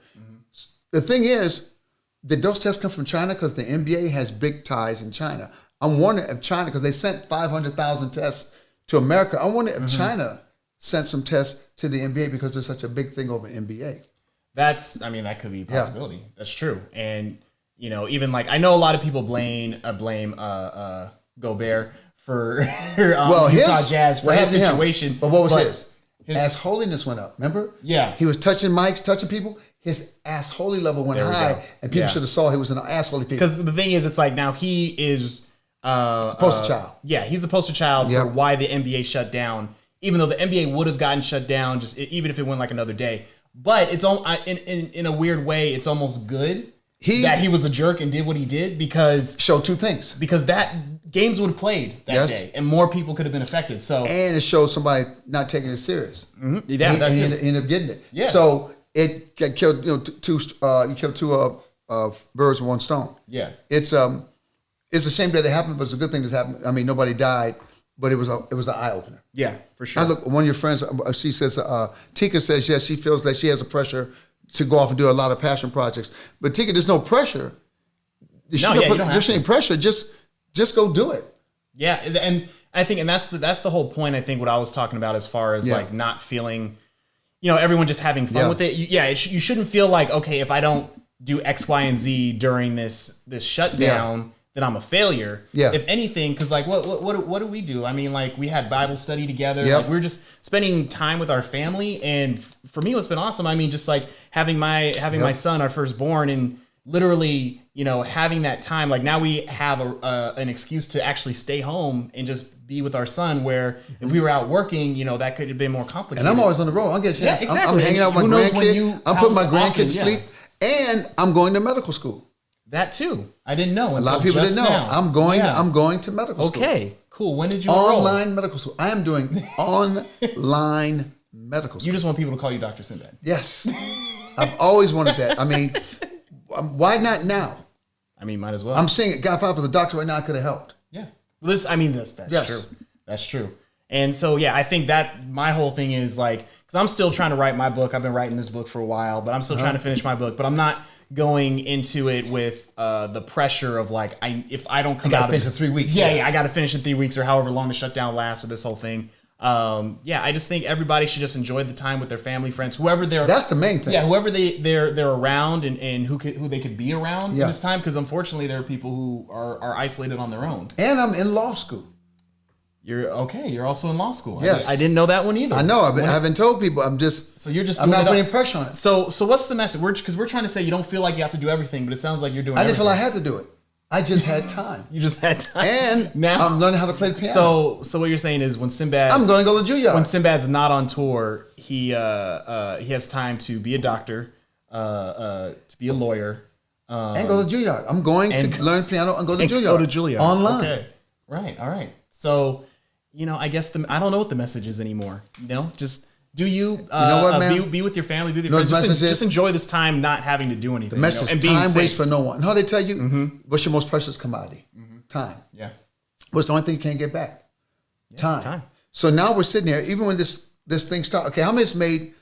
The thing is, did those tests come from China? Because the NBA has big ties in China. I'm wondering if China, because they sent 500,000 tests to America. I wonder if China sent some tests to the NBA because there's such a big thing over in NBA. That could be a possibility. Yeah. That's true. And, even like, I know a lot of people blame Gobert for Utah Jazz for his situation. But what was his? Ass holiness went up, remember? Yeah. He was touching mics, touching people. His ass holy level went high, and people should have saw he was an ass holy people. Because the thing is, it's like now he is poster child. Yeah, he's the poster child for why the NBA shut down. Even though the NBA would have gotten shut down, even if it went like another day. But it's all in a weird way. It's almost good that he was a jerk and did what he did because show two things. Because that games would have played that day, and more people could have been affected. So and it showed somebody not taking it serious. Mm-hmm. Yeah, he ended up getting it. Yeah. So it killed two birds with one stone. Yeah. It's a shame that it happened, but it's a good thing that happened. I mean, nobody died. But it was an eye opener. Yeah, for sure. I look, one of your friends, she says, Tika says, yes, she feels that she has a pressure to go off and do a lot of passion projects. But Tika, there's no pressure. You don't have any pressure. Just go do it. Yeah, and I think, and that's the whole point. I think what I was talking about as far as like not feeling, everyone just having fun with it. You shouldn't feel like, okay, if I don't do X, Y, and Z during this shutdown. That I'm a failure. Yeah. If anything, because like what do we do? I mean, like we had Bible study together. Yep. Like we were just spending time with our family, and for me, what's been awesome. I mean, just like having my son, our firstborn, and literally, having that time. Like now we have an excuse to actually stay home and just be with our son. Where if we were out working, that could have been more complicated. And I'm always on the road. I'll get a chance. Yeah, exactly. I'm hanging out with my grandkid. I'm putting my grandkid to sleep, and I'm going to medical school. That too. I didn't know. A lot of people didn't know. Now. I'm going to medical school. Okay, cool. When did you enroll? Online medical school. I am doing online medical school. You just want people to call you Dr. Sinbad. Yes. I've always wanted that. I mean, why not now? I mean, might as well. I'm saying it. God, if I was a doctor right now, I could have helped. Yeah. Well, that's true. That's true. And so, I think that my whole thing is like, because I'm still trying to write my book. I've been writing this book for a while, but I'm still trying to finish my book. But I'm not going into it with the pressure of like, if I don't come out of finish in 3 weeks. Yeah, I got to finish in 3 weeks or however long the shutdown lasts or this whole thing. I just think everybody should just enjoy the time with their family, friends, whoever they're. That's the main thing. Yeah, whoever they're around and who they could be around in this time, because unfortunately there are people who are isolated on their own. And I'm in law school. You're okay. You're also in law school. Yes, I didn't know that one either. I know. I haven't told people. I'm not putting pressure on it. So what's the message? Because we're trying to say you don't feel like you have to do everything, but it sounds like you're doing. I didn't feel I had to do it. I just had time. You just had time, and now I'm learning how to play the piano. So what you're saying is when Sinbad, I'm going to go to Juilliard. When Sinbad's not on tour, he has time to be a doctor, to be a lawyer, and go to Juilliard. I'm going to learn piano and go to Juilliard. Go to Juilliard online. Okay. Right. All right. So. I guess I don't know what the message is anymore. Just do you know what, man? Be with your family, be with your friends. Just enjoy this time not having to do anything. The message and being time waits for no one. How they tell you, what's your most precious commodity? Time. Yeah. What's the only thing you can't get back? Time. So now we're sitting here, even when this thing started. Okay, how many of us made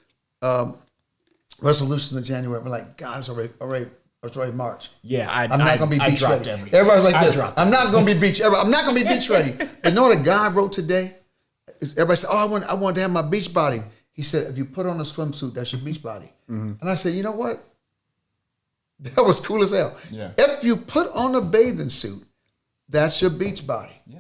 resolutions in January? We're like, God, it's already March. Yeah, I'm not going to be beach ready. Everybody's like this. I'm not going to be beach. I'm not going to be beach ready. But you know what a guy wrote today? Everybody said, "Oh, I want to have my beach body." He said, "If you put on a swimsuit, that's your beach body." And I said, "You know what? That was cool as hell. Yeah. If you put on a bathing suit, that's your beach body." Yeah.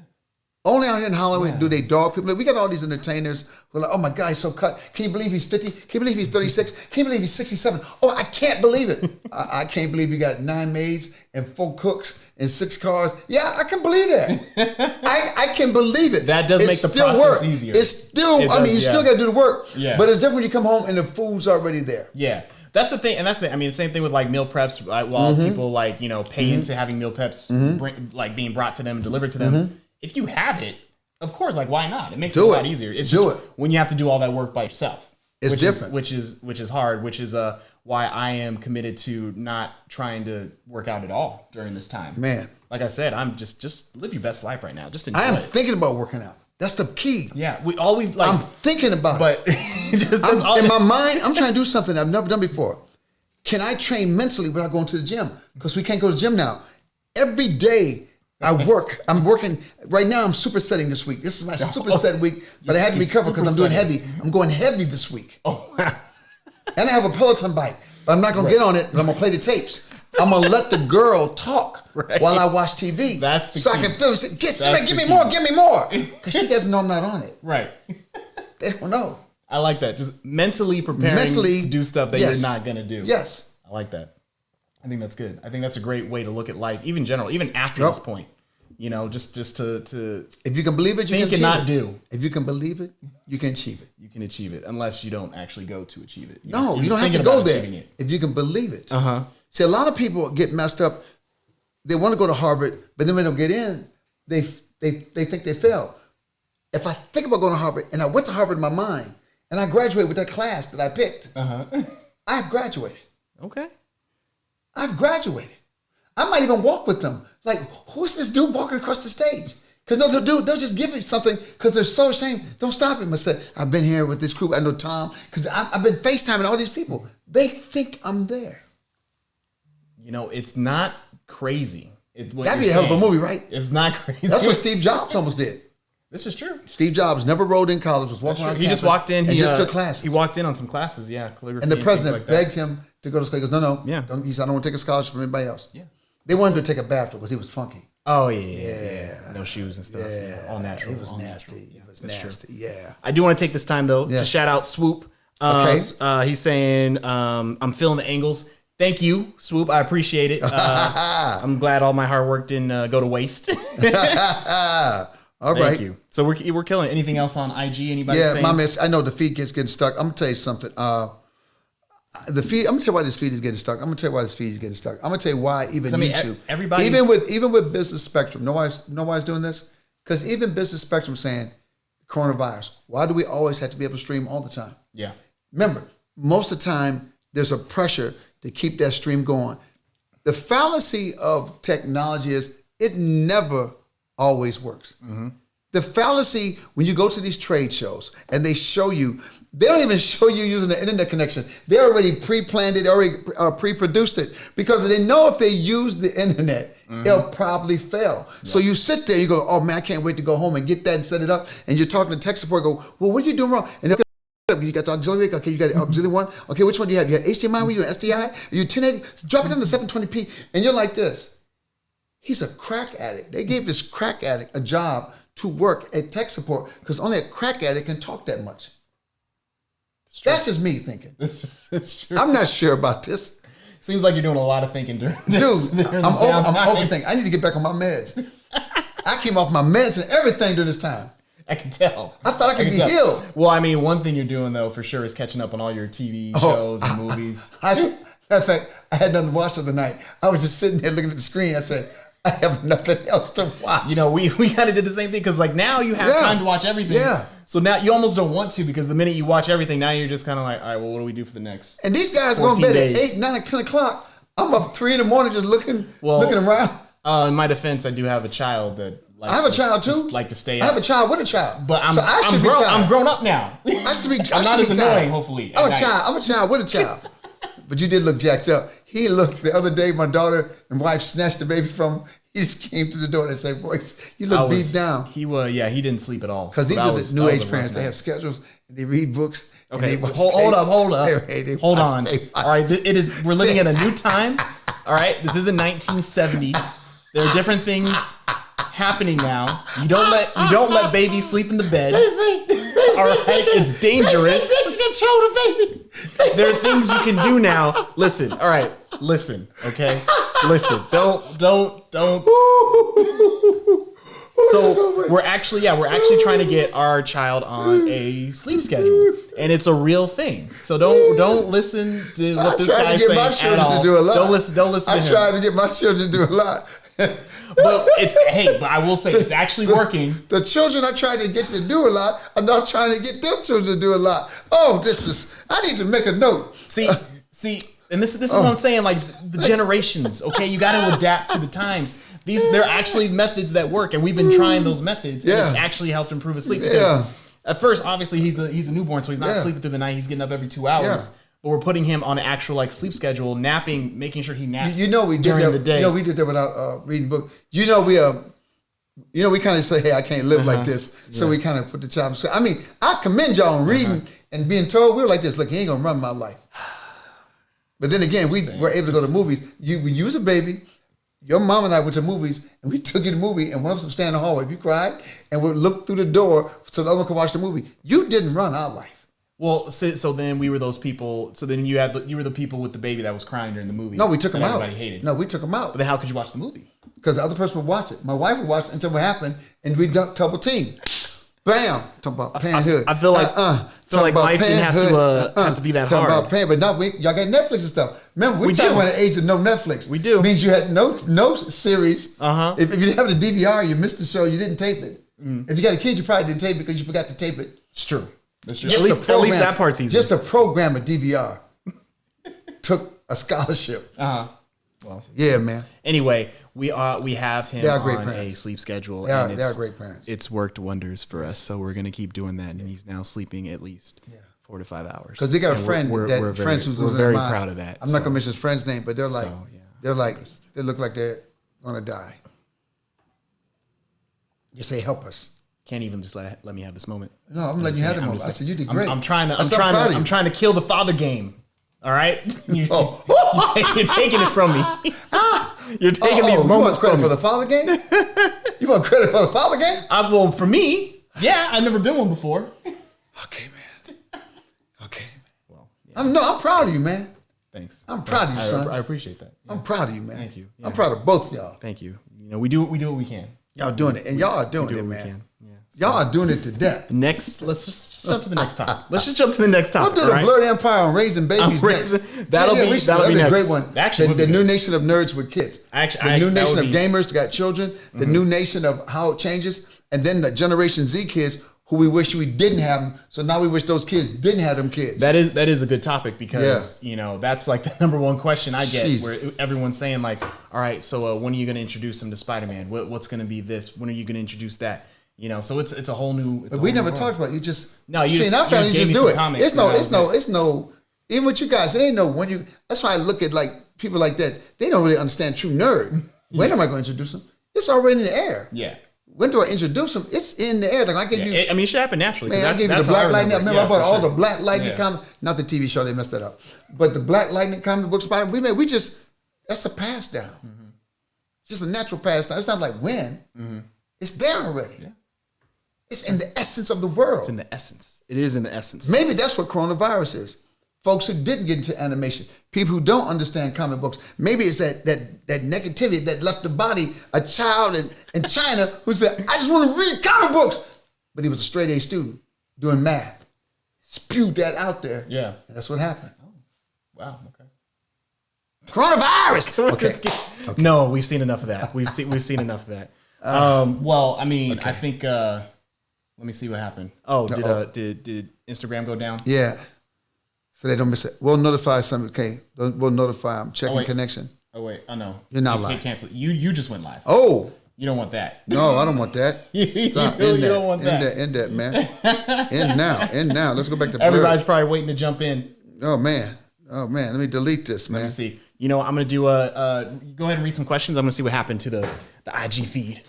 Only out here in Hollywood do they dog people. We got all these entertainers who are like, "Oh my God, he's so cut. Can you believe he's 50? Can you believe he's 36? Can you believe he's 67? Oh, I can't believe it. I can't believe you got 9 maids and 4 cooks and 6 cars. Yeah, I can believe that. I can believe it. That does make the process easier. It's still, you still got to do the work. Yeah. But it's different when you come home and the food's already there. Yeah. That's the thing, and the same thing with like meal preps. While people pay into having meal preps being brought to them, delivered to them. If you have it, of course, why not? It makes it a lot easier. It's just when you have to do all that work by yourself. It's different. Which is hard, which is why I am committed to not trying to work out at all during this time. Man. Like I said, I'm just live your best life right now. Just enjoy I am it. thinking about working out. That's the key. Yeah, I'm thinking about it. But in my mind, I'm trying to do something I've never done before. Can I train mentally without going to the gym? Because we can't go to the gym now. Every day I work. I'm working. Right now I'm supersetting this week. This is my superset week, but I had to be careful because I'm doing heavy. I'm going heavy this week. Oh. And I have a Peloton bike, but I'm not going to get on it, but I'm going to play the tapes. I'm going to let the girl talk while I watch TV. That's the so key. I can feel it. Give me more. Because she doesn't know I'm not on it. Right. They don't know. I like that. Just mentally preparing to do stuff that you're not going to do. Yes. I like that. I think that's good. I think that's a great way to look at life, even general, even after this point. You know, just to if you can believe it, you think can and achieve not it. do. If you can believe it, you can achieve it. You can achieve it, unless you don't actually go to achieve it. You don't have to go there. If you can believe it. See, a lot of people get messed up. They want to go to Harvard, but then when they don't get in, they think they fail. If I think about going to Harvard, and I went to Harvard in my mind, and I graduated with that class that I picked, I've graduated. Okay. I've graduated. I might even walk with them. Like, who's this dude walking across the stage? Because they'll just give you something because they're so ashamed. Don't stop him. I said, I've been here with this crew. I know Tom. Because I've been FaceTiming all these people. They think I'm there. You know, it's not crazy. That'd be a hell of a movie, right? It's not crazy. That's what Steve Jobs almost did. This is true. Steve Jobs never rode in college, was walking around He just walked in. He just took classes. He walked in on some classes, calligraphy. And the president like begged him to go to school. He goes, no. Yeah. He said, I don't want to take a scholarship from anybody else. Yeah. They wanted him to take a bathroom because he was funky. Oh, yeah. No shoes and stuff. Yeah. All natural. It was nasty. It was nasty. Yeah. I do want to take this time, though, to shout out Swoop. Okay. He's saying, I'm feeling the angles. Thank you, Swoop. I appreciate it. I'm glad all my hard work didn't go to waste. All right. Thank you. So we're killing it. Anything else on IG? Anybody saying? My miss. I know the feed gets getting stuck. I'm gonna tell you something. The feed. I'm gonna tell you why this feed is getting stuck. I'm gonna tell you why this feed is getting stuck. I'm gonna tell you why even YouTube. Even with Business Spectrum. Know why it's doing this? Because even Business Spectrum saying coronavirus. Why do we always have to be able to stream all the time? Yeah. Remember, most of the time there's a pressure to keep that stream going. The fallacy of technology is it never always works. Mm-hmm. The fallacy when you go to these trade shows and they show you, they don't even show you using the internet connection. They already pre-planned it, already pre-produced it because they know if they use the internet, it'll probably fail. Yeah. So you sit there, you go, oh man, I can't wait to go home and get that and set it up. And you're talking to tech support, go, well, what are you doing wrong? And you got the auxiliary, okay, you got the auxiliary one. Okay, which one do you have? You have HDMI, you have SDI, you 1080, drop it down to 720p, and you're like this. He's a crack addict. They gave this crack addict a job to work at tech support because only a crack addict can talk that much. That's just me thinking. It's true. I'm not sure about this. Seems like you're doing a lot of thinking during this. Dude, I'm overthinking. I need to get back on my meds. I came off my meds and everything during this time. I can tell. I thought I could be healed. Well, I mean, one thing you're doing, though, for sure, is catching up on all your TV shows and movies. Matter of fact, I had nothing to watch for the night. I was just sitting there looking at the screen. I said, I have nothing else to watch. You know, we kind of did the same thing because, like, now you have time to watch everything. Yeah. So now you almost don't want to because the minute you watch everything, now you're just kind of like, all right, well, what do we do for the next? And these guys go to bed at 8, 9, 10 o'clock. I'm up 3 in the morning just looking around. In my defense, I do have a child that likes I have a child too. Like to stay I up. have a child with a child. But I'm grown up now. I should be. I'm not as annoying, hopefully. I'm a child with a child. But you did look jacked up. He looked the other day. My daughter and wife snatched the baby from him. He just came to the door and said, "Boys, you look beat down." He didn't sleep at all. Because these are the new age parents. They have schedules. And they read books. Okay, hold up. Hold on. All right, we're living in a new time. All right, this isn't 1970. There are different things happening now. You don't let babies sleep in the bed. All right, it's dangerous. There are things you can do now. Listen, all right, okay? Listen, don't. So we're actually trying to get our child on a sleep schedule, and it's a real thing. So don't listen to what this guy's saying at all. Don't listen to him. I tried to get my children to do a lot. But but I will say it's actually working. The children I try to get to do a lot, I'm not trying to get their children to do a lot. Oh, I need to make a note. See, and this is what I'm saying, like the generations, okay? You got to adapt to the times. They're actually methods that work, and we've been trying those methods, and it's actually helped improve his sleep. Because at first, obviously, he's a newborn, so he's not sleeping through the night. He's getting up every 2 hours. Yeah. But we're putting him on an actual like sleep schedule, napping, making sure he naps. We did during the day. We did that without reading books. We kind of say, hey, I can't live like this. So we kind of put the child. I mean, I commend y'all on reading and being told. We were like this. Look, he ain't gonna run my life. But then again, we were able to go to movies. When you was a baby, your mom and I went to movies, and we took you to the movie, and one of us would stand in the hallway. If you cried, and we'd look through the door so the other one could watch the movie. You didn't run our life. Well, so then we were those people. So then you were the people with the baby that was crying during the movie. No, we took him out. Everybody hated. No, we took him out. But then how could you watch the movie? Because the other person would watch it. My wife would watch it until what happened, and we'd double team. Bam! Talk about parenthood. I feel like life didn't have to be that hard. About parent, but now y'all got Netflix and stuff. Remember, we talking about the age of no Netflix. We do. It means you had no series. If you didn't have the DVR, you missed the show. You didn't tape it. If you got a kid, you probably didn't tape it because you forgot to tape it. It's true. That's true. At least that part's easy. Just to program a DVR took a scholarship. Well, yeah, man. Anyway, we have him on a sleep schedule. They are great parents. It's worked wonders for us, so we're gonna keep doing that. And he's now sleeping at least 4 to 5 hours. Because they got a friend who's losing very their mind. proud of that. I'm not gonna mention his friend's name, but they're like, they look like they're gonna die. You say, help us. Can't even just let me have this moment. No, I'm letting you have the moment. I said you did great. I'm trying to kill the father game. All right, you're taking it from me. You're taking these moments. You want credit for the father game? You want credit for the father game? Well, for me, yeah, I've never been one before. Okay, man. Okay. Well, I'm proud of you, man. Thanks. I'm proud of you, son. I appreciate that. Yeah. I'm proud of you, man. Thank you. Yeah. I'm proud of both y'all. Thank you. We do what we can. Y'all doing it, and y'all are doing it, man. Y'all are doing it to death. Next, let's just jump to the next topic. Let's just jump to the next topic. We'll do the Blerd Empire on raising babies next. That'll be next. A great one. Actually, the new nation of nerds with kids. The new nation of gamers that got children. The new nation of how it changes, and then the Generation Z kids who we wish we didn't have them. So now we wish those kids didn't have them kids. That is a good topic because that's like the number one question I get, where everyone's saying like, all right, so when are you going to introduce them to Spider-Man? What's going to be this? When are you going to introduce that? So it's a whole new. But we never talked about it. You just in our family just do it. It's no. Even with you guys, it ain't no when you. That's why I look at like people like that. They don't really understand true nerd. When am I going to introduce them? It's already in the air. Yeah. When do I introduce them? It's in the air. Like I gave you. I mean, it should happen naturally. Man, I gave you the Black Lightning. Remember, I bought all the Black Lightning comic. Not the TV show. They messed that up. But the Black Lightning comic book Spider. That's a pass down. Just a natural pass down. It's not like when. It's there already. Yeah. It's in the essence of the world. It's in the essence. It is in the essence. Maybe that's what coronavirus is. Folks who didn't get into animation, people who don't understand comic books. Maybe it's that negativity that left the body. A child in China who said, "I just want to read comic books," but he was a straight A student doing math. Spewed that out there. Yeah, and that's what happened. Oh, wow. Okay. Coronavirus. Okay. No, we've seen enough of that. We've seen enough of that. Well, I mean, I think. Let me see what happened. Oh, did Instagram go down? Yeah. So they don't miss it. We'll notify something. Okay. We'll notify them. Checking connection. Oh, wait. Oh, no. You're not live. Cancel. You just went live. Oh. You don't want that. No, I don't want that. Stop. You don't want that. End that, man. End now. Let's go back to Blerd. Everybody's probably waiting to jump in. Oh, man. Let me delete this, man. Let me see. I'm going to do go ahead and read some questions. I'm going to see what happened to the IG feed.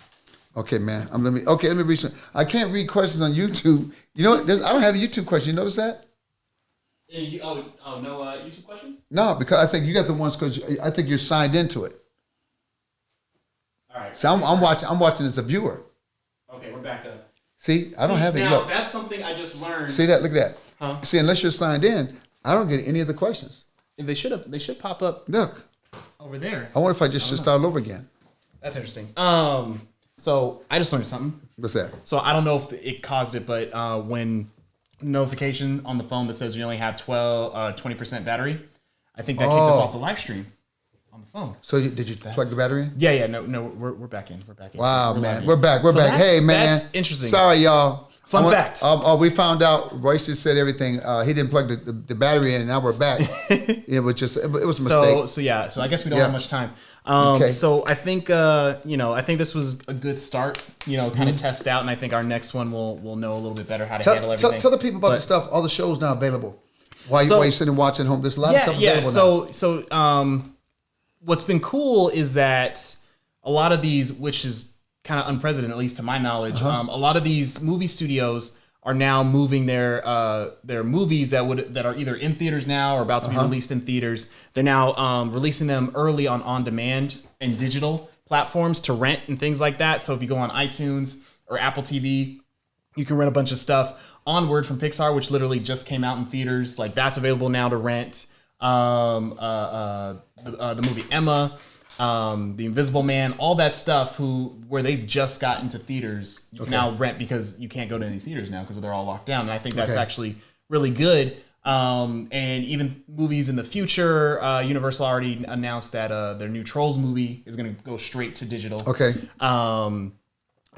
Okay, man. Let me read some. I can't read questions on YouTube. You know what? I don't have a YouTube question. You notice that? No YouTube questions? No, because I think you got the ones because I think you're signed into it. All right. So I'm watching as a viewer. Okay, we're back up. See, I don't have it. Now, that's something I just learned. See that? Look at that. Huh? See, unless you're signed in, I don't get any of the questions. They should pop up. Look. Over there. I wonder if I just should start all over again. That's interesting. So I just learned something. What's that? So I don't know if it caused it, but when notification on the phone that says you only have 20% battery, I think that kicked us off the live stream. on the phone. So did you plug the battery in? Yeah. No, we're back in. We're back in. Wow, man. We're back. We're back. Hey, man. That's interesting. Sorry, y'all. Fun fact. We found out Royce just said everything. He didn't plug the battery in, and now we're back. It was a mistake. So I guess we don't have much time. Okay. So I think I think this was a good start. Kind of test out, and I think our next one we'll know a little bit better how to handle everything. Tell the people about the stuff. All the shows now available. While you're sitting watching home, there's a lot of stuff available now. So what's been cool is that a lot of these, which is kind of unprecedented, at least to my knowledge, a lot of these movie studios are now moving their movies that are either in theaters now or about to be released in theaters. They're now releasing them early on demand and digital platforms to rent and things like that. So if you go on iTunes or Apple TV, you can rent a bunch of stuff. Onward from Pixar, which literally just came out in theaters, like that's available now to rent. The movie Emma, The Invisible Man, all that stuff where they've just got into theaters, you can now rent because you can't go to any theaters now because they're all locked down. And I think that's actually really good. And even movies in the future, Universal already announced that their new Trolls movie is going to go straight to digital. Okay.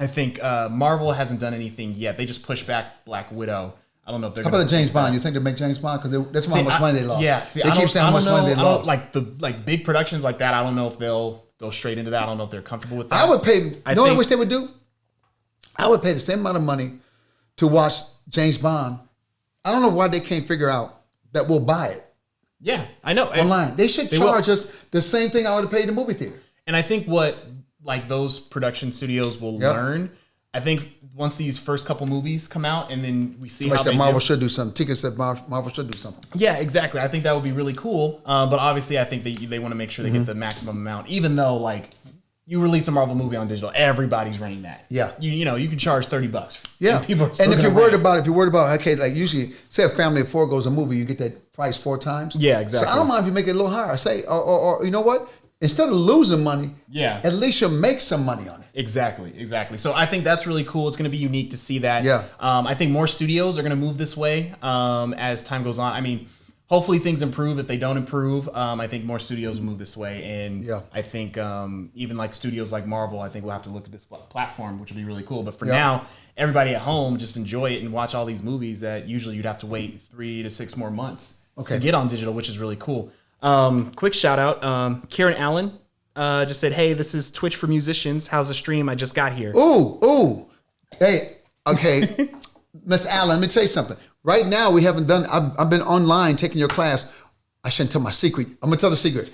I think Marvel hasn't done anything yet. They just pushed back Black Widow. I don't know if they're. How about the James Bond? You think they make James Bond because that's how much money they lost? Yeah, they keep saying how much money they lost. Like big productions like that. I don't know if they'll go straight into that. I don't know if they're comfortable with that. I would pay. You know what I wish they would do? I would pay the same amount of money to watch James Bond. I don't know why they can't figure out that we'll buy it. Yeah, I know. Online, they should charge us the same thing I would have paid the movie theater. And I think what those production studios will learn. I think once these first couple movies come out and then we see Somebody said Marvel should do something. Tika said Marvel should do something. Yeah, exactly. I think that would be really cool. But obviously, I think they want to make sure they get the maximum amount. Even though, you release a Marvel movie on digital, everybody's renting that. Yeah. You can charge $30. Yeah. And if you're worried about, usually, say a family of four goes a movie, you get that price 4 times. Yeah, exactly. So I don't mind if you make it a little higher. I say, or you know what? Instead of losing money, at least you'll make some money on it. Exactly. So I think that's really cool. It's going to be unique to see that. Yeah. I think more studios are going to move this way as time goes on. I mean, hopefully things improve. If they don't improve, I think more studios will move this way. And I think even like studios like Marvel, I think we'll have to look at this platform, which will be really cool. But for now, everybody at home, just enjoy it and watch all these movies that usually you'd have to wait 3 to 6 more months to get on digital, which is really cool. Quick shout out. Karen Allen just said, "Hey, this is Twitch for musicians. How's the stream? I just got here." Ooh. Hey, okay. Miss Allen, let me tell you something. Right now, we haven't done, I've been online taking your class. I shouldn't tell my secret. I'm going to tell the secret.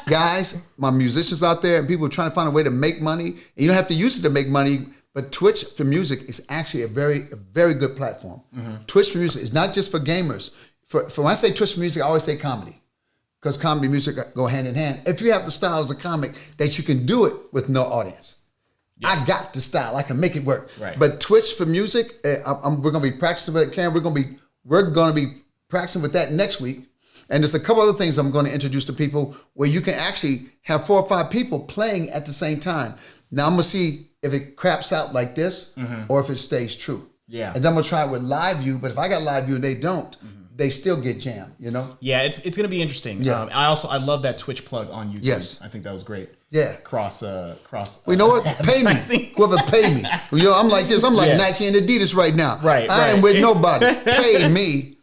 Guys, my musicians out there and people are trying to find a way to make money. And you don't have to use it to make money, but Twitch for music is actually a very good platform. Twitch for music is not just for gamers. For when I say Twitch for music, I always say comedy. Because comedy and music go hand in hand. If you have the style as a comic that you can do it with no audience. Yeah. I got the style. I can make it work. Right. But Twitch for music, we're going to be practicing with it. We're going to be practicing with that next week. And there's a couple other things I'm going to introduce to people where you can actually have 4 or 5 people playing at the same time. Now I'm going to see if it craps out like this or if it stays true. Yeah. And then I'm going to try it with live view. But if I got live view and they don't, they still get jammed, Yeah, it's going to be interesting. Yeah. I love that Twitch plug on YouTube. Yes. I think that was great. Yeah. Cross. Well, you know what? Pay me. Whoever pay me. I'm like this. I'm like Nike and Adidas right now. Right. I ain't with nobody. Pay me.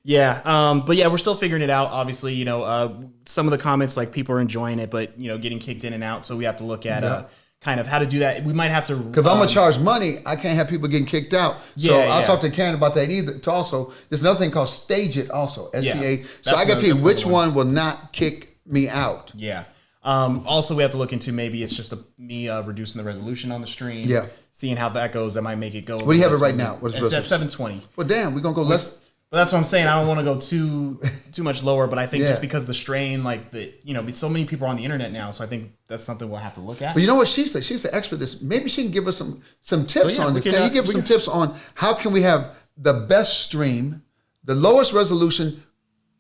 Yeah. But yeah, we're still figuring it out. Obviously, some of the comments, like people are enjoying it, but getting kicked in and out. So we have to look at kind of how to do that. We might have to, because I'm gonna charge money. I can't have people getting kicked out. So I'll talk to Karen about that either. Also, there's another thing called Stage It. Also, STA. So I got to figure which one will not kick me out. Yeah. Also, we have to look into maybe it's just me reducing the resolution on the stream. Yeah. Seeing how that goes. That might make it go. What do you have it right now? It's at 720. Well, damn, we're gonna go less. But that's what I'm saying. I don't want to go too much lower, but I think just because the strain, so many people are on the internet now, so I think that's something we'll have to look at. But you know what she said? She's the expert at this. Maybe she can give us some tips on this. Can you give some tips on how can we have the best stream, the lowest resolution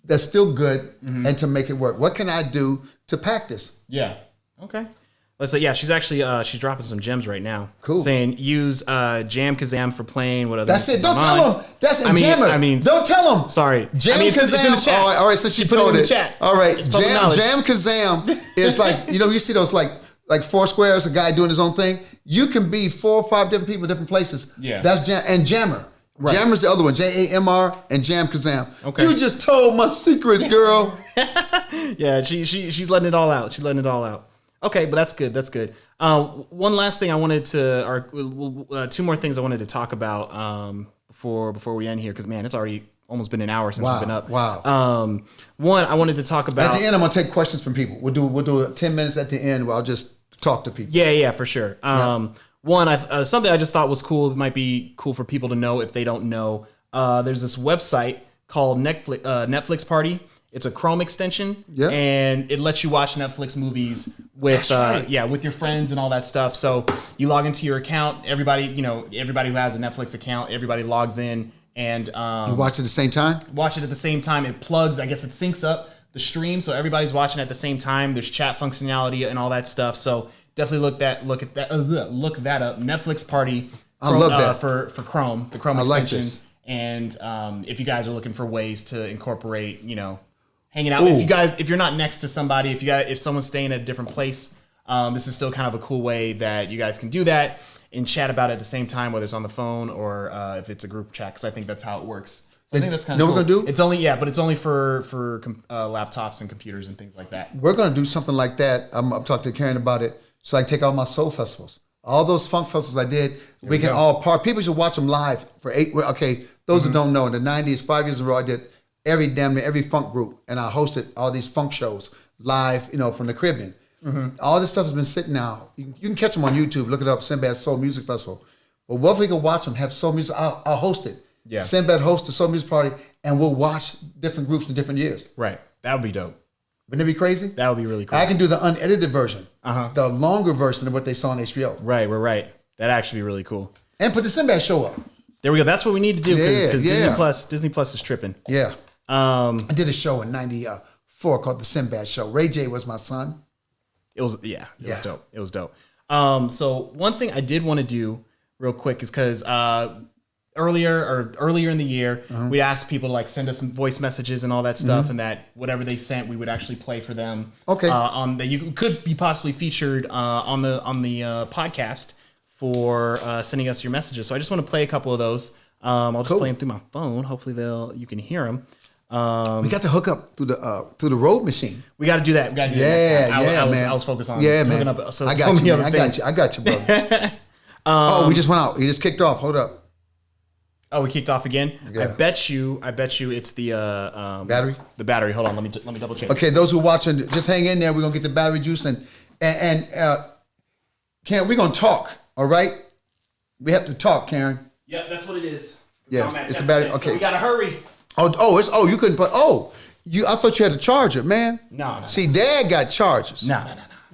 that's still good, and to make it work? What can I do to practice? Yeah. Okay. Let's say, yeah, she's actually she's dropping some gems right now. Cool. Saying use Jam Kazam for playing. What other? That's it. Don't tell him. That's it. I mean, don't tell him. Sorry. Jam Kazam. It's in the chat. All right, so she told it. Chat. All right, Jam Kazam is like, you see those like four squares, a guy doing his own thing. You can be 4 or 5 different people, different places. Yeah. That's Jam and Jammer. Right. Jammer's the other one, Jamr and Jam Kazam. Okay. You just told my secrets, girl. Yeah, she's letting it all out. She's letting it all out. Okay, but that's good. That's good. One last thing I wanted to, or 2 more things I wanted to talk about before we end here, because man, it's already almost been an hour since we've been up. Wow. One, I wanted to talk about at the end. I'm gonna take questions from people. We'll do 10 minutes at the end where I'll just talk to people. Yeah, for sure. One, something I just thought was cool. It might be cool for people to know if they don't know. There's this website called Netflix Party. It's a Chrome extension, and it lets you watch Netflix movies with with your friends and all that stuff. So you log into your account. Everybody who has a Netflix account, everybody logs in and you watch it at the same time. Watch it at the same time. It plugs. I guess it syncs up the stream, so everybody's watching at the same time. There's chat functionality and all that stuff. So definitely look that up. Netflix Party. I love that for Chrome, the Chrome extension. Like this. And if you guys are looking for ways to incorporate, hanging out. Ooh. If you're not next to somebody, if someone's staying at a different place, this is still kind of a cool way that you guys can do that and chat about it at the same time, whether it's on the phone or if it's a group chat, because I think that's how it works. So I think that's kind of cool. What we're gonna do? It's only for laptops and computers and things like that. We're gonna do something like that. I'm talking to Karen about it, so I can take all my soul festivals, all those funk festivals I did. We can all people should watch them live for 8. Okay, those that don't know, in the '90s, 5 years in a row, I did every funk group, and I hosted all these funk shows live, from the Caribbean. Mm-hmm. All this stuff has been sitting now. You can catch them on YouTube. Look it up, Sinbad Soul Music Festival. But what if we can watch them, have soul music? I'll host it. Yeah. Sinbad hosts the soul music party, and we'll watch different groups in different years. Right. That would be dope. Wouldn't it be crazy? That would be really cool. I can do the unedited version, the longer version of what they saw on HBO. Right. That'd actually be really cool. And put the Sinbad show up. There we go. That's what we need to do because Disney Plus is tripping. Yeah. I did a show in '94 called The Sinbad Show. Ray J was my son. It was dope. It was dope. So one thing I did want to do real quick is because earlier in the year, we asked people to send us some voice messages and all that stuff, and that whatever they sent, we would actually play for them. Okay. That you could be possibly featured on the podcast for sending us your messages. So I just want to play a couple of those. I'll just play them through my phone. Hopefully you can hear them. We got to hook up through the road machine. We got to do that. We got to do that next time. Man. I was focused on hooking up. So I got you, man. I got you, brother. We just went out. You just kicked off. Hold up. Oh, we kicked off again. Yeah. I bet you it's the battery. The battery. Hold on. Let me double check. Okay, those who are watching, just hang in there. We're gonna get the battery juice and Karen, we're gonna talk. All right. We have to talk, Karen. Yep, that's what it is. Yeah, it's the battery. Okay, so we gotta hurry. You couldn't put. I thought you had a charger, man. No. See, Dad got chargers. No.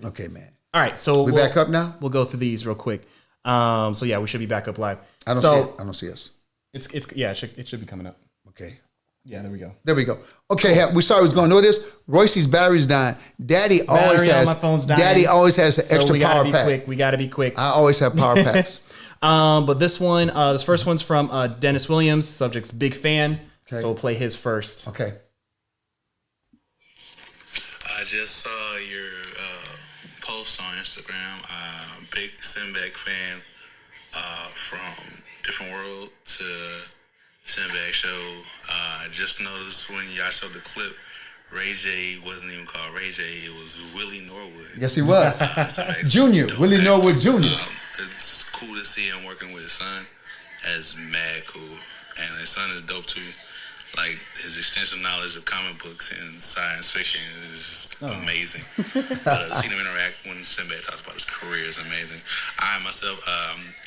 Okay, man. All right, so we'll back up now. We'll go through these real quick. So yeah, we should be back up live. I don't see us. It should be coming up. Okay. Yeah, there we go. Okay, we saw it was going. Know this? Royce's battery's dying. Daddy always has. My phone's dying. Daddy always has an extra power pack. We gotta be quick. I always have power packs. But this first one's from Dennis Williams. Subject's big fan. Okay. So we'll play his first. Okay. I just saw your post on Instagram. Big Sinbad fan. From Different World to Sinbad Show. I just noticed when y'all showed the clip, Ray J wasn't even called Ray J. It was Willie Norwood. Yes, he was. Junior. Willie Norwood Jr. It's cool to see him working with his son. That's mad cool. And his son is dope too. Like, his extensive knowledge of comic books and science fiction is amazing. Seeing him interact when Sinbad talks about his career is amazing. I myself,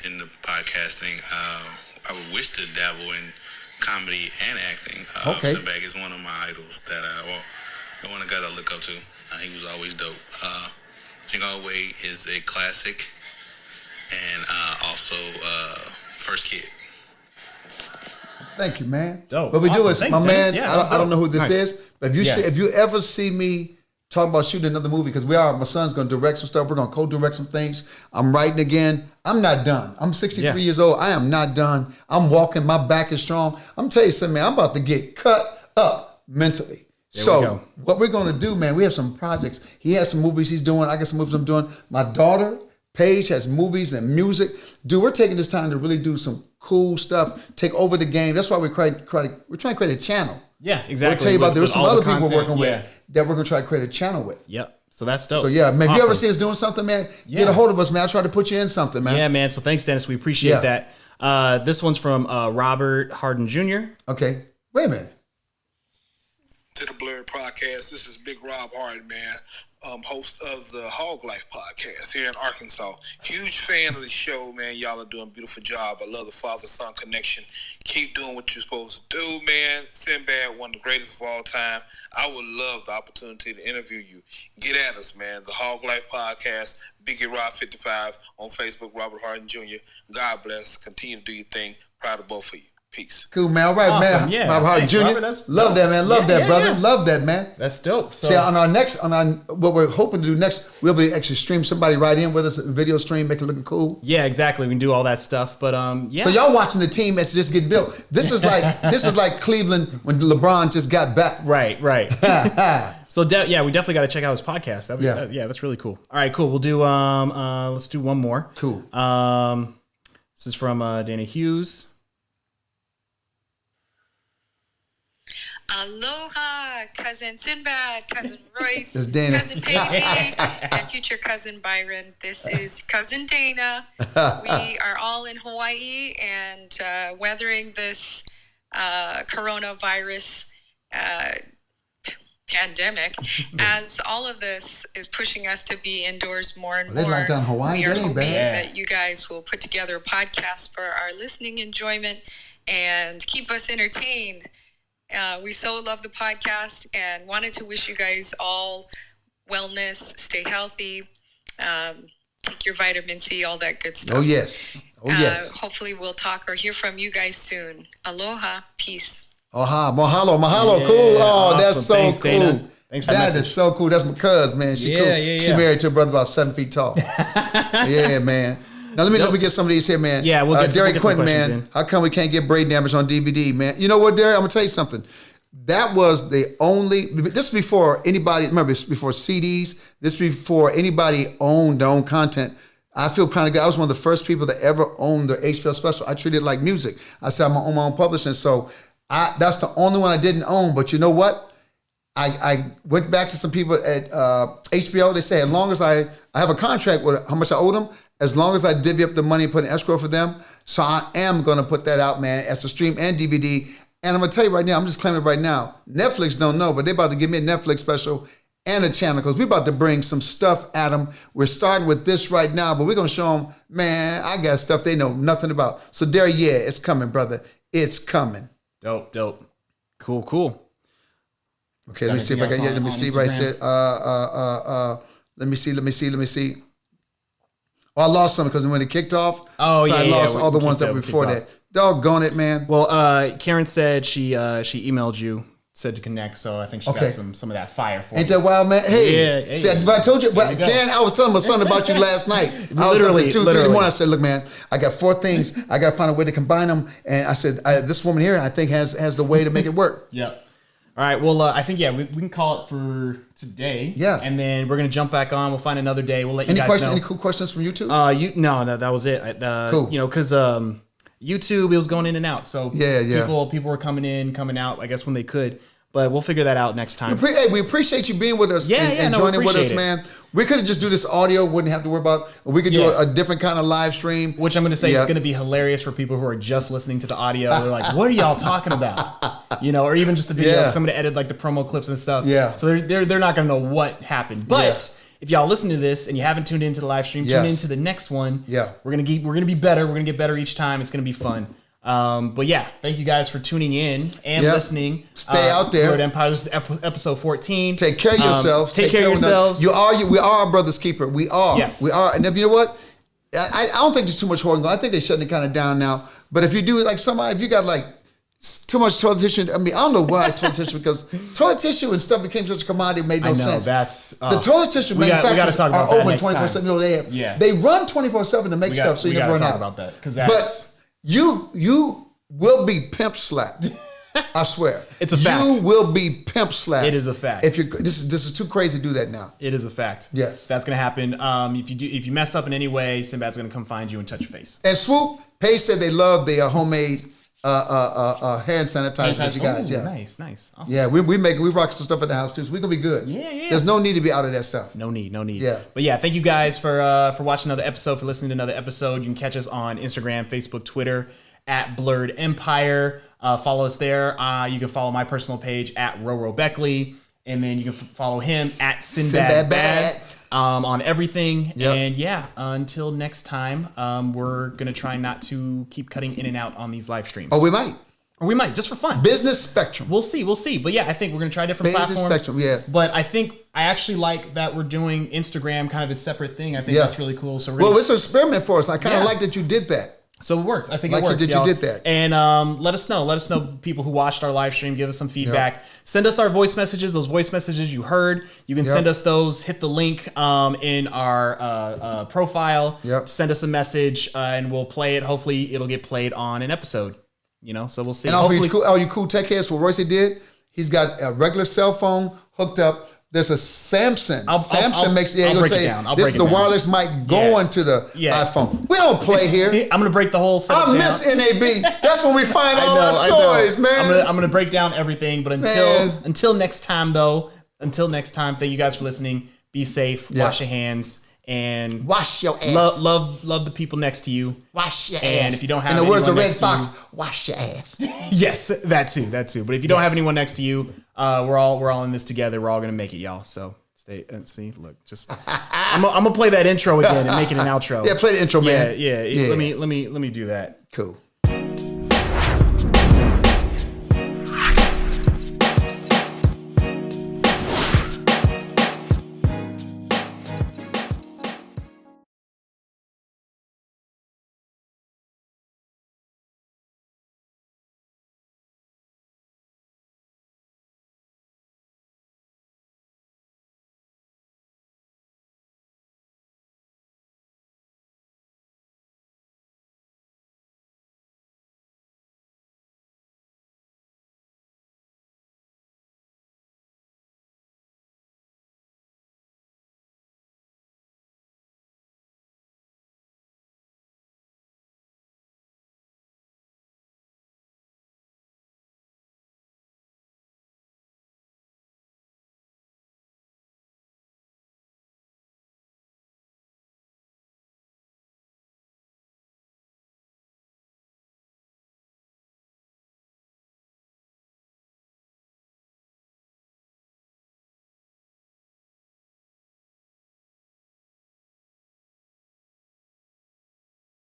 in the podcasting, I would wish to dabble in comedy and acting. Sinbad is one of my idols that one of the guys I look up to. He was always dope. Jingle Way is a classic, and also First Kid. Thank you, man. Dope. What we do is, Thanks, my Dennis. man, I don't know who this is, but if you ever see me talking about shooting another movie because my son's going to direct some stuff. We're going to co-direct some things. I'm writing again. I'm not done. I'm 63 years old. I am not done. I'm walking. My back is strong. I'm telling you something, man. I'm about to get cut up mentally. So what we're going to do, man, we have some projects. He has some movies he's doing. I got some movies I'm doing. My daughter, Paige, has movies and music. Dude, we're taking this time to really do some cool stuff, take over the game. That's why we're trying to create a channel. Yeah, exactly. We'll tell you about there's some other people we're working with that we're going to try to create a channel with. Yep. So that's dope. So yeah, man, if you ever see us doing something, man, get a hold of us, man. I'll try to put you in something, man. Yeah, man. So thanks, Dennis. We appreciate that. This one's from Robert Harden Jr. Okay. Wait a minute. To the Blerd podcast. This is Big Rob Harden, man, host of the Hog Life podcast here in Arkansas. Huge fan of the show, man. Y'all are doing a beautiful job. I love the father-son connection. Keep doing what you're supposed to do, man. Sinbad, one of the greatest of all time. I would love the opportunity to interview you. Get at us, man. The Hog Life podcast, Biggie Rob 55 on Facebook, Robert Harden Jr. God bless. Continue to do your thing. Proud of both of you. Peace. Cool, man. All right, man. Yeah. Robert Harden Jr. Robert, love that, man. Love that, brother. Love that, man. That's dope. So see, on what we're hoping to do next, we'll be actually stream somebody right in with us, a video stream, make it looking cool. Yeah, exactly. We can do all that stuff. But yeah. So y'all watching the team that's just getting built. This is like Cleveland when LeBron just got back. Right. So we definitely got to check out his podcast. That's really cool. All right, cool. We'll do let's do one more. Cool. This is from Dana Hughes. Aloha, cousin Sinbad, cousin Royce, This is Dana. cousin Peggy, and future cousin Byron. This is cousin Dana. We are all in Hawaii and weathering this coronavirus pandemic. As all of this is pushing us to be indoors more and more, locked down Hawaii. we are That ain't hoping bad. that you guys will put together a podcast for our listening enjoyment and keep us entertained. We so love the podcast and wanted to wish you guys all wellness, stay healthy, take your vitamin C, all that good stuff. Oh, yes. Hopefully we'll talk or hear from you guys soon. Aloha. Peace. Mahalo. Cool. Oh, awesome. that's so Thanks, cool. Dana. Thanks for the That message. is so cool. That's my cuz, man. She cool. She married to a brother about 7 feet tall. Yeah, man. Now let me get some of these here, man. Yeah, we'll get Derek some Quinton, questions man. in. How come we can't get Brain Damage on DVD, man? You know what, Derek? I'm gonna tell you something. That was the only. This is before anybody. Remember, this is before CDs. This is before anybody owned their own content. I feel kind of good. I was one of the first people that ever owned their HBO special. I treated it like music. I said I'm gonna own my own publishing. So that's the only one I didn't own. But you know what? I went back to some people at HBO. They say as long as I have a contract with how much I owe them, as long as I divvy up the money and put an escrow for them. So I am going to put that out, man, as a stream and DVD. And I'm going to tell you right now, I'm just claiming it right now. Netflix don't know, but they're about to give me a Netflix special and a channel because we're about to bring some stuff at them. We're starting with this right now, but we're going to show them, man, I got stuff they know nothing about. So there, yeah, it's coming, brother. It's coming. Dope. Cool. Okay, let me see if I can. Let me see right here. Let me see. Oh, I lost some because when it kicked off, I lost all the ones that were before that. Doggone it, man. Well, Karen said she emailed you, said to connect, so I think she got some of that fire for Ain't you. that wild, man? Hey, see, I told you, but Karen, I was telling my son about you last night. I was up to 2, 3 in the morning. I said, look, man, I got 4 things. I got to find a way to combine them. And I said, this woman here, I think has the way to make it work. Yep. All right. Well, I think we can call it for today. Yeah. And then we're gonna jump back on. We'll find another day. We'll let you guys know. Any cool questions from YouTube? No, that was it. Cool. Because YouTube, it was going in and out. So yeah. People were coming in, coming out. I guess when they could. But we'll figure that out next time. We appreciate you being with us and joining with us, man. We could have just do this audio, wouldn't have to worry about, or we could do a different kind of live stream. Which I'm going to say is going to be hilarious for people who are just listening to the audio. They're like, what are y'all talking about? Or even just the video. Yeah. Somebody edit like the promo clips and stuff. Yeah. So they're not going to know what happened. But if y'all listen to this and you haven't tuned into the live stream, tune into the next one. Yeah. We're going to be better. We're going to get better each time. It's going to be fun. But yeah, thank you guys for tuning in and listening. Stay out there. Blerd Empire, this is episode 14. Take care of yourselves. Take care of yourselves. We are our brother's keeper. We are. Yes. We are. And if you know what? I don't think there's too much holding on. I think they're shutting it kind of down now. But if you do, like if you got like too much toilet tissue. I mean, I don't know why toilet tissue, because toilet tissue and stuff became such a commodity, it made no sense. That's the toilet tissue manufacturers talk about are that open 24/7. You know, they run 24/7 to make stuff, so you never run out. About that, but you will be pimp slapped. I swear, it's a fact. You will be pimp slapped. It is a fact. If you this is too crazy to do that now. It is a fact. Yes, that's gonna happen. If you mess up in any way, Sinbad's gonna come find you and touch your face. And Swoop, Paige said they love the homemade hand sanitizer that you guys. Ooh, yeah, nice. Awesome. Yeah, we rock some stuff in the house too, so we're gonna be good. Yeah. There's no need to be out of that stuff. No need. Yeah. But yeah, thank you guys for watching another episode, for listening to another episode. You can catch us on Instagram, Facebook, Twitter at Blerd Empire. Follow us there. You can follow my personal page at Roro Beckley, and then you can follow him at Sinbad Bad on everything. Yep. And yeah, until next time, we're gonna try not to keep cutting in and out on these live streams. Oh, we might. Or we might, just for fun. Business spectrum. We'll see. But yeah, I think we're gonna try different Business platforms. spectrum, yeah. But I think I actually like that we're doing Instagram kind of its separate thing. I think that's really cool. So it's an experiment for us. I kind of like that you did that. So it works. I think like it works. You did that. And let us know. Let us know, people who watched our live stream. Give us some feedback. Yep. Send us our voice messages. Those voice messages you heard. You can send us those. Hit the link in our profile. Yep. Send us a message, and we'll play it. Hopefully, it'll get played on an episode. So we'll see. And all you cool tech heads, what Royce did, he's got a regular cell phone hooked up. There's a Samsung. Samsung makes I'll break it down. This is a wireless mic going to the iPhone. We don't play here. I'm gonna break the whole setup down. I miss NAB. That's when we find all our toys, man. I'm gonna break down everything. But until next time, thank you guys for listening. Be safe. Wash your hands. And wash your ass. Love the people next to you. Wash your ass. And if you don't have, in the words of Red next Fox, wash your ass. Yes, that too. But if you don't have anyone next to you, we're all in this together. We're all gonna make it, y'all. So stay. See, look, just I'm gonna play that intro again and make it an outro. Yeah, play the intro, man. Yeah. Let me do that. Cool.